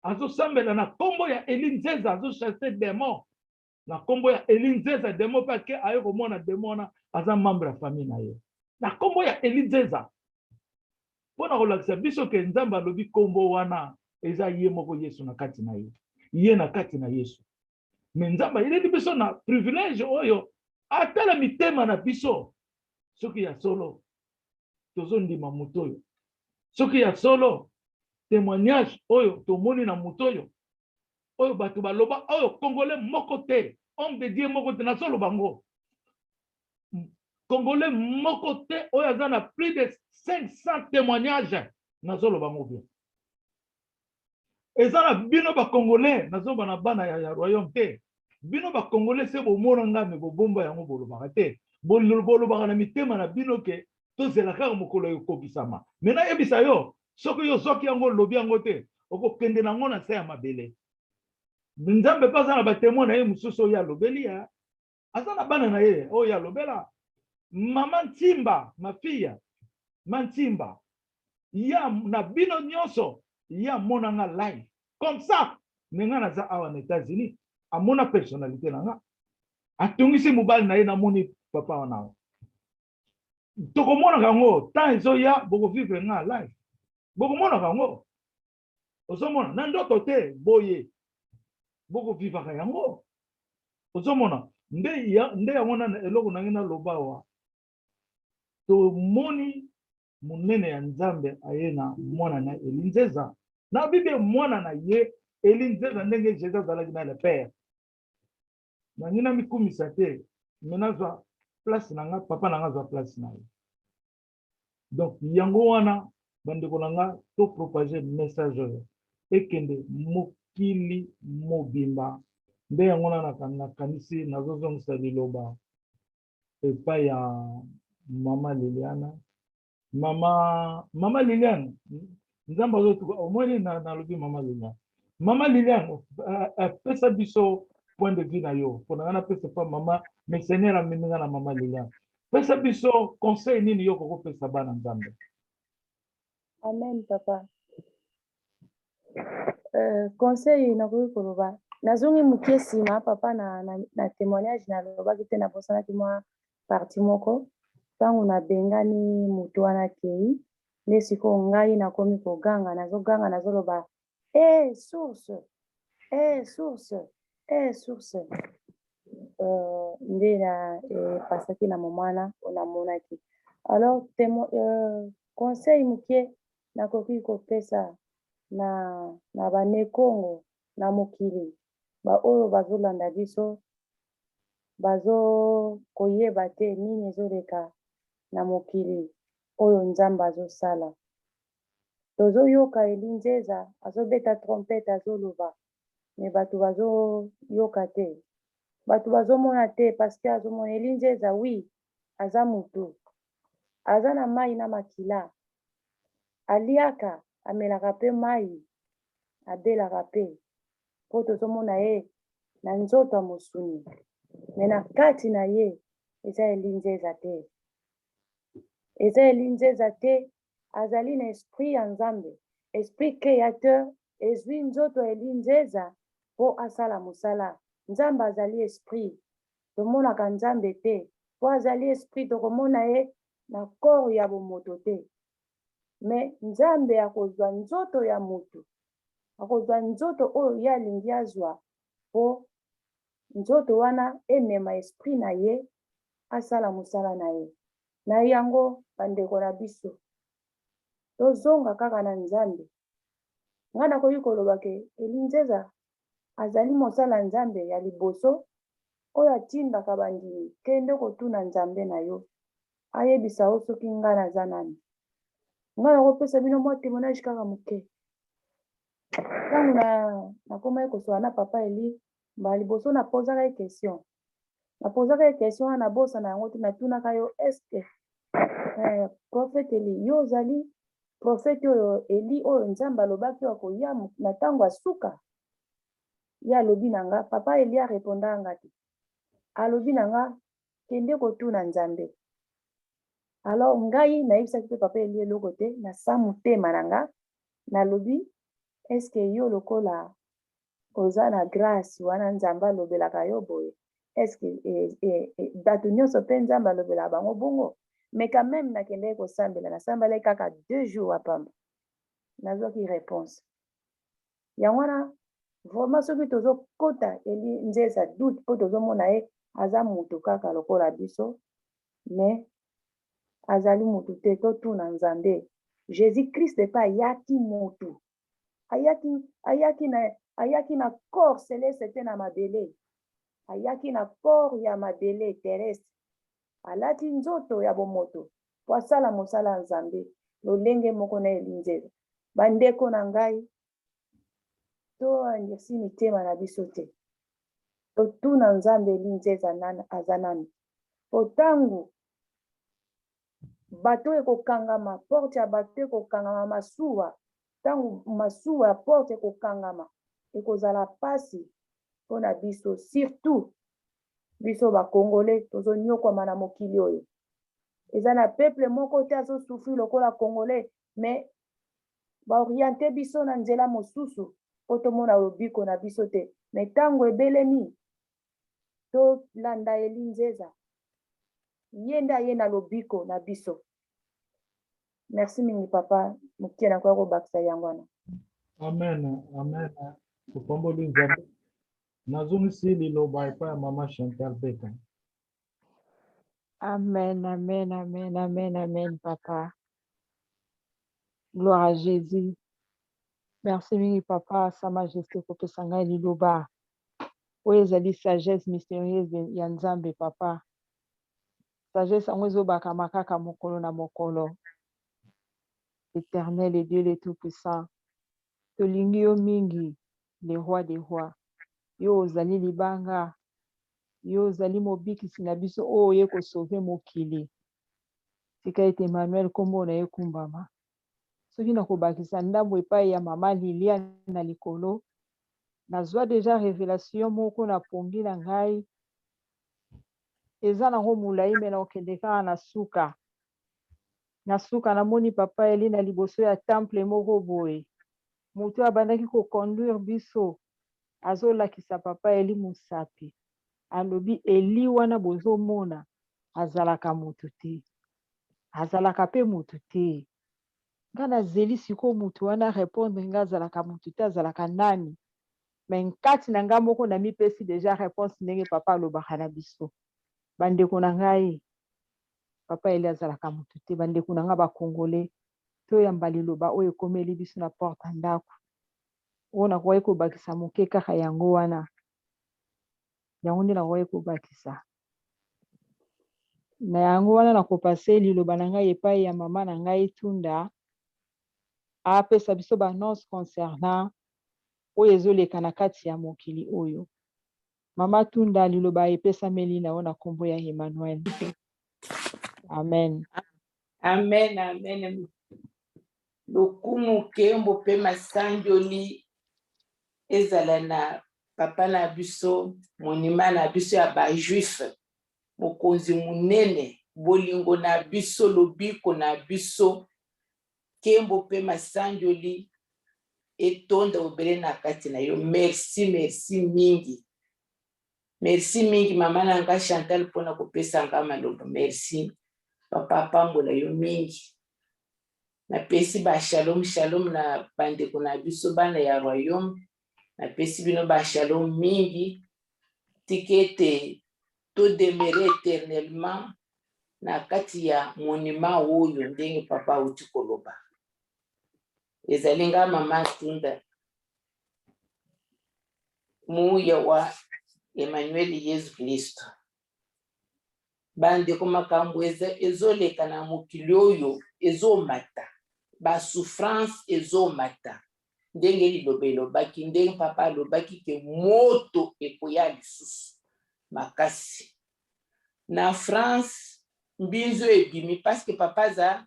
azosambela na kombo ya Eli Nzeza, azochasse démon na kombo ya Eli Nzeza, démon mpe ake aye komona démon wana aza membre ya famille na ye na kombo ya Eli Nzeza, mpona kolakisa biso ke Nzambe alobi kombo wana eza ye moko Yesu na kati na ye, ye na kati na Yesu. Me Nzambe ayeleli biso na privilège oyo atala mitema na biso. Soki ya solo tozondima moto oyo, soki ya solo témoignage oyo tomoni na moto oyo bato baloba oyo congolais moko te, homme de Dieu moko te, nazoloba ngo congolais moko te oyo aza na plus de 500 témoignages, nazoloba ngo bien. Eza na bino ba congolais, nazoba na bana ya royaume te, bino ba congolais se bomona ngame bobomba yango bolobaka te, bolobaka na mitema na bino ke tozela kaka mokolo ekobisama. Mena yebisa yo soki yo soki yango lobi yango te okokende nango na se ya mabele. Nzambe pa aza na batémoin na ye mosusu oyo alobeli ya aza na bana na ye oyo alobela. Mama Ntimba mafia Mantimba ya na bino nyonso ya monanga live comme ça nenga naza awa na États-Unis amona personnalité nanga atungisi mobali na ye na moni papa wana tokomona kango temps ezoya boko vivre nga live bokomona kango ozomona na ndoto te boye boko vivaka yango ozomona nde yango na eloko nange na loba wa tomoni monene ya Nzambe aye na mwana na Eli Nzeza na bibe mwana na ye Eli Nzeza ndenge Jésus azalaki na le père nangi na mikumisa te menazwa place nanga papa nanga zwa place na ye. Donc yango wana bandeko nanga to propager message oyo ekende mokili mobimba nde yango na kanisi nazozongisa liloba epai ya mama Liliana. Mama Liliane, Nzambe azotuka omoni na lobi mama Liliane. Mama Liliane pesa biso point de vue na yo. Pona na pesa pa mama mais Seigneur ameninga na mama Liliane. Pesa biso conseil nini yo koko pesa bana Nzambe. Amen papa. Conseil na koloba. Nazongi mukie sima papa na témoignage na loba kite na bosana ki moi parti moko. Tangu na bengani mutu wana kei nde siko ngai nakomi koganga nazoloba source nde na pasaki na momwana onamonaki. Alors conseil mukie nakoki kopesa na bane Kongo na mokili ba oyo bazolanda biso bazo koyeba te nini ezoleka na mokili oyo Nzambe azosala. Tozoyoka Eli Nzeza azobeta trompete azoloba me bato bazoyoka te, bato bazomona te parce que azomona Eli Nzeza oui aza mutu, aza na mai na makila, aliaka amelaka pe mai, abelaka pe po tozomona ye na nzoto ya mosuni me na kati na ye eza Eli Nzeza te. Eza Eli Nzeza te, azali na esprit ya Nzambe, esprit créateur ezwi nzoto elinzeza po asala mosala. Nzambe azali esprit, tomonaka nzambe te. Po azali esprit tokomona ye na corps ya bomoto te. Me nzambe akozwa nzoto ya moto, akozwa nzoto oyo ye alingi azwa po nzoto wana emema esprit na ye asala mosala na ye. Na yango bandeko na biso tozonga kaka na nzambe. Nga nakoki koloba ke elinzeza azali mosala nzambe ya liboso oyo atindaka bandimi kende kotuna nzambe na yo ayebisa yo soki nga naza nani. Nga nakopesa bino mwa témoignage kaka moke. Ntango nakomaki kosola na papa Eli, liboso napozaka ye question. Napozaka ye question wana nabosa na yango te, natunaka yo eske prophète Eli yo ozali prophète oyo Eli oyo nzambe alobaki akoya na ntango asuka? Ye alobi na nga, papa Eli areponda nga te. Alobi na nga kende kotuna nzambe. Alors ngai nayebisaki mpe papa Eli eloko te, na sa motema na nga nalobi eske yo lokola oza na grâce wana nzambe alobelaka yo boye, eske bato nyonso mpe nzambe alobelaka bango bongo? Mais quand même nakendeki kosambela, nasambelaki kaka 2 jours apamba nazwaki réponse. Yango wana vraiment soki tozokota Eli nzeza doute mpo tozomona ye aza moto kaka lokola biso, mais azali moto te, totuna nzambe. Jésus Christ epa ayaki moto, ayaki na corps céleste te na mabele, ayaki na corps ya mabele terrestre, alati nzoto ya bomoto po asala mosala ya nzambe lolenge moko na elinzeza. Bandeko na ngai toandisi mitema na biso te, totuna nzambe elinzeza aza nani. Po ntango bato ekokangama, porte ya bato ekokangama masuwa, ntango masuwa ya porte ekokangama ekozala pasi mpona biso, surtout biso bakongolais tozonyokwama na mokili oyo. Eza na peuple moko te azosufri lokola congolais, mais baoriente biso na nzela mosusu po tomona lobiko na biso te. Mais ntango ebelemi tolanda Eli nzeza, ye nde aye na lobiko na biso. Merci mingi papa, mokie nakoya kobakisa yango wana. Amen, amen. Tupamboli nzambe. Nazungisi liloba epai ya mama Chantal Beka. Amen, amen, amen, amen, amen, papa. Gloire à Jésus. Merci mingi papa, sa majesté kopesa ngai liloba. Oyo ezali sagesse mystérieuse ya nzambe papa. Sagesse yango ezobakama kaka mokolo na mokolo. Éternel et Dieu le Tout-Puissant. Tolingi yo mingi, le roi des rois. Yo ozali libanga. Yo ozali mobikisi na biso oyo ye kosauve mokili. Tika ete Emmanuel kombo na ye kumbama. Soki na kobakisa ndambo epai ya mama Lilia na likolo, nazwa deja révélation moko na pongi na ngai. Eza nango mulai me na okende kaka na suka. Na suka namoni papa Eli na liboso ya temple moko boye. Moto abandaki koconduire biso. Azolakisa papa Eli mosapi. Alobi Eli wana bozomona azalaka moto te. Azalaka pe moto te. Nga nazeli siko moto wana répondre nga azalaka moto te, azalaka nani. Mais nkati na nga moko na mipesi deja réponse ndenge papa alobaka na biso. Bandeko na ngai, papa Eli azalaka moto te. Bandeko na nga bakongolais, toyamba liloba oyo ekomeli biso na porte ndako. Oyo nakoki kobakisa moke kaka yango wana. Yango nde nakoki kobakisa. Na yango wana nakopase liloba na ngai epai ya mama na ngai Tunda. Apesa biso banonce concernant oyo ezoleka na kati ya mokili oyo. Mama Tunda liloba epesameli na yo na kombo ya Emmanuel. Amen. Amen, amen. Lokumu kembo pe masanjoli ezala na papa na biso, monima na biso ya ba juif, mokonzi munene, bolingo na biso, lobiko na biso, kembo pe masanjoli etonda obele na kati na yo. Merci, merci mingi. Merci mingi mama nanga Chantal pona kopesa nga maloba. Merci. Papa pambola yo mingi. Na pesi ba shalom shalom na bandeko na biso bana ya royaume. Na pesi bino ba shalom mingi. Tikete to demeurer éternellement na kati ya monument oyo ndenge papa uti koloba. Ezalinga mama Tunda muya wa Emmanuel Yesu Kristo. Bande makambo ezoleka na mokili oyo ezomata. Ba souffrance ezomata. Ndenge liloba elobaki, ndenge papa alobaki ke moto ekoya lisusu makasi. Na France, mbinzo ebimi parce que papa za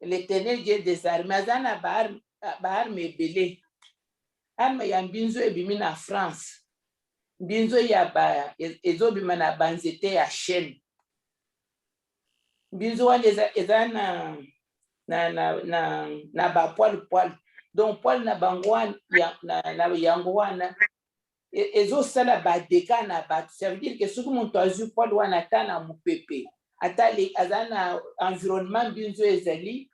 l'Éternel Dieu des armées azana ba arme ebele. Arme ya mbinzo ebimi na France. Mbinzo ya ba ezobima na banzete ya chaîne. Mbinzo wana eza na ba poil. Donc poil na bangwa na yango wana ezosala ba deka na batu. Ça veut dire que soki muntu azu poil wana ata na mupepe atali azana environnement mbinzo ezali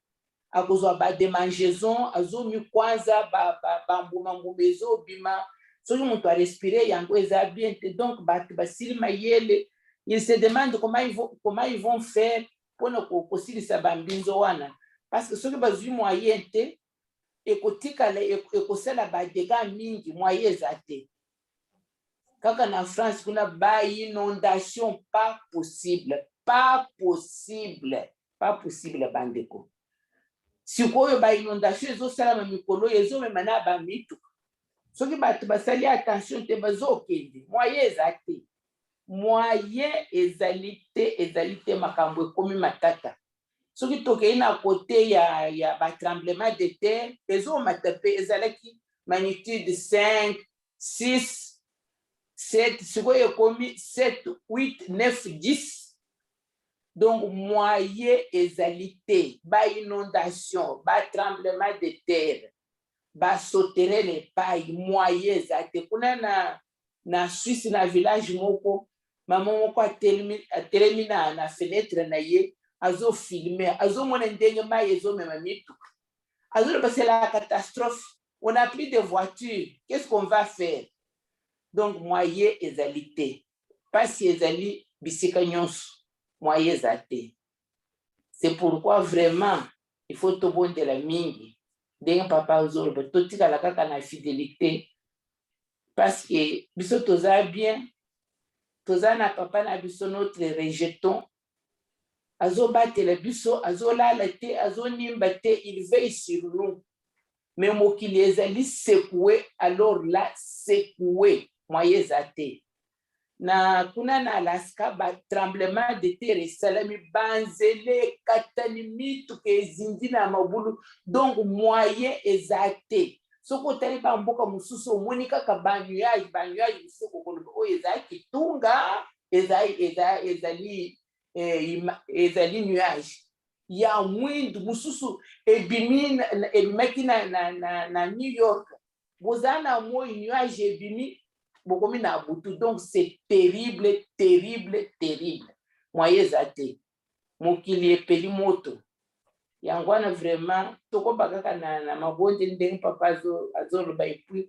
akozwa ba démangeaison azomi kwanza ba mbuma ezobima soki muntu a respirer yango eza bien te. Donc batu basili mayele ils se demandent comment ils vont faire pour kosilisa ba mbinzo wana parce que soki bazwi moyen te ekotikala ekosala ba dégâts mingi moyen eza te. Kaka na France kuna ba inondation pas possible bandeko. Sikoyo ba inondation ezosala ma mikolo ezomema na ba mitu. Soki batu basali attention te bazokende moyen eza te. Moyen ezali te makambo ekomi matata. Soki tokei na côté ya ba tremblement de terre ezomata pe ezalaki magnitude 5 6 7 sikoyo ekomi 7 8 9 10. Donc moyen ezali te. Ba inondation ba tremblement de terre ba sauter les pailles moyen ezate. Kuna na Suisse na village moko maman moko atelemi na fenêtre na ye azo filmer azo mona ndenge mai ezomema mituka azo passer la catastrophe. On n'a plus de voiture, qu'est-ce qu'on va faire? Donc moyen ezali te. Pasi ezali bisika nyonso moyen ezate. C'est pourquoi vraiment il faut tobondela mingi ndenge papa ozoloba totikala kaka na fidélité parce que biso toza bien toza na papa na biso notre rejeton azobatela biso azolala te azonimba te. Il veille sur nous mais mokili ezali secoué alors là secoué moyen ezate. Na kuna na Alaska ba tremblement de terre esalami banzele katani mitu ke ezindi na mabulu. Donc moyen ezate. Soko tali ba mboka mususu omoni kaka ba nuage mususu koloba o ezaki tunga ezali nuage ya mwindu mususu ebimaki na New York bozana moi nuage ebimi bokomi na butu. Donc c'est terrible moyen ezate. Mokili epeli moto yango wana vraiment tokoba kaka na mabonde ndenge papa azoloba epuis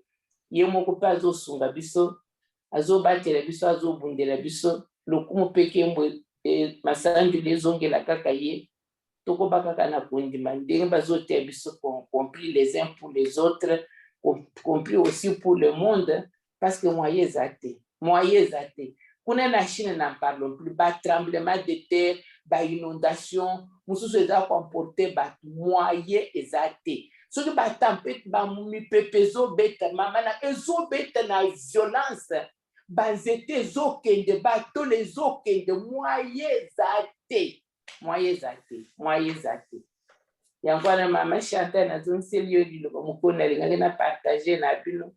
ye moko mpe azosunga biso azobatela biso azobundela biso lokumu peke mbo masanjuli ezongela kaka ye. Tokoba kaka na kondima ndenge bazoteya biso compris les uns pour les autres, compris aussi pour le monde parce que moyen ezate. Kuna na Chine n'en parlons plus. Ba tremblement de terre, ba inondation, mususu eza comporter ba moyen ezate. Soki ba tempête ba mipepe ezobeta mama na ezobeta na violence banzete ezokende batole ezokende moyen ezate. Yango wana mama Chantal nazongiseli yo liloba mokoni alingaki na partager na bino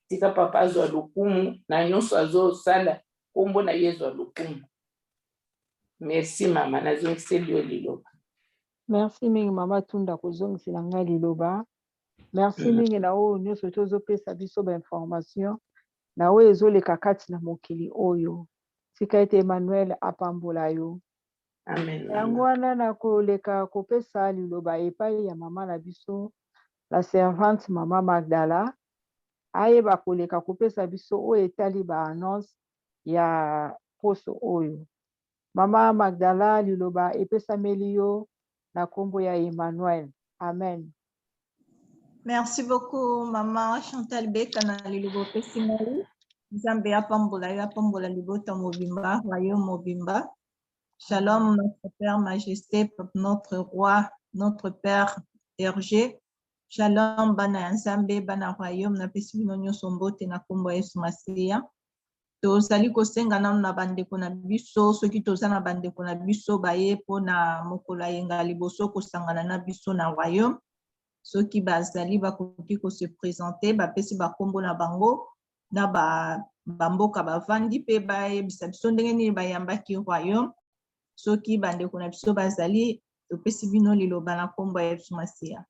tika papa azwa lokumu na nyonso azosala kombo na ye ezwa lokumu. Merci mama nazongiseli yo liloba. Merci mingi mama Tunda kozongisela ngai liloba. merci mingi na oyo nyonso tozopesa biso bainformation na oyo ezoleka kati na mokili oyo tika ete Emmanuel apambola yo Amen. yango wana na koleka kopesa liloba epai ya mama na biso la servante mama Magdala ayeba koleka kopesa biso oyo etali baannonce ya poso oyo mama Magdala liloba epesameli yo na kombo ya Emmanuel. Amen. Merci beaucoup, Maman Chantal Beka na lilobo pesingai. Nzambe apambola libota mobimba, royaume mobimba. Shalom, notre Père Majesté, notre Roi, notre Père Hergé. Shalom, bana Nzambe, bana royaume, na pesi bino nyonso mbote na kombo ya Yesu Masiya. Tozali kosenga nanu na bandeko na biso, soki toza na bandeko na biso baye po na mokolo yenga liboso kosangana na biso na royaume. Soki bazali bakoki ko se présenter bapesi bakombo na bango na bamboka bavandi pe bayebisa biso ndenge nini bayambaki royaume. Soki bandeko na biso bazali topesi bino liloba na kombo ya Yesu Masiya.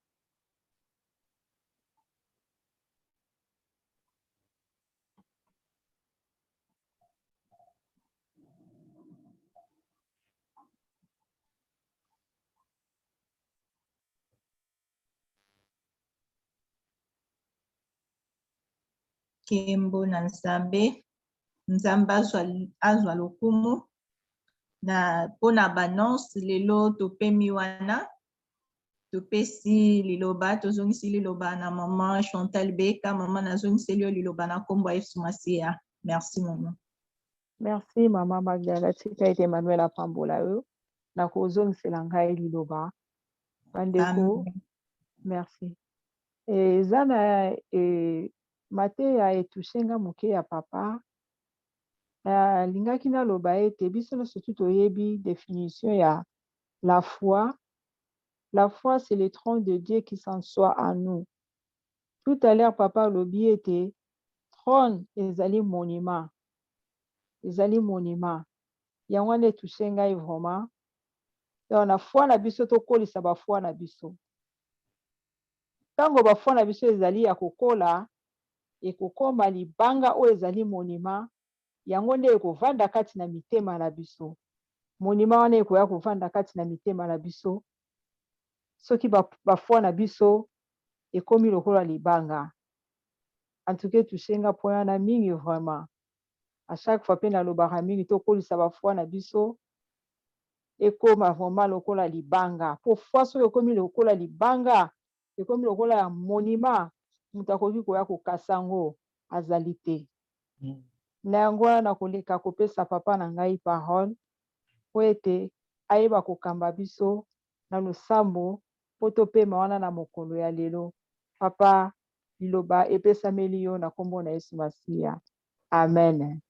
Kembo na Nzambe, Nzambe azwa lokumu na pona banonce lelo topemi wana topesi liloba tozongisi liloba na mama Chantal Beka mama nazongisi liloba na kombo ya Yesu Masiya. Merci maman. Merci mama Magdala tika ete Emmanuel apambola yo na kozongisela ngai liloba bandeko. Merci. Eza na mateya etushenga moke ya papa lingaki naloba ete biso nyonso toyebi définition ya la foi. La foi, c'est le trône de Dieu qui s'assoit en nous. Tout à l'heure, papa alobi ete trône ezali monument. Ezali monument. Yango wana etushe ngai vraiment. Donc na foi na biso tokolisa ba foi na biso. Tango ba foi na biso ezali ya kokola ekokoma libanga oyo ezali monument. Yango nde ekovanda kati na mitema na biso. Monument wana ekoya kovanda kati na mitema na biso. Soki ba foi na biso ekomi lokola libanga. En tout cas, tushenga point na mingi vraiment. À chaque fois pe na lobaka mingi tokolisa ba foi na biso ekoma vraiment lokola libanga. Po foi soki ekomi lokola libanga, ekomi lokola ya monument, mutu akoki koya kokasa yango azali te. Na yango wana na koleka kopesa papa na ngai parole po ete ayeba kokamba biso na losambo po topema wana na mokolo ya lelo. Papa liloba epesameli yo na kombo na Yesu Masiya. Amen.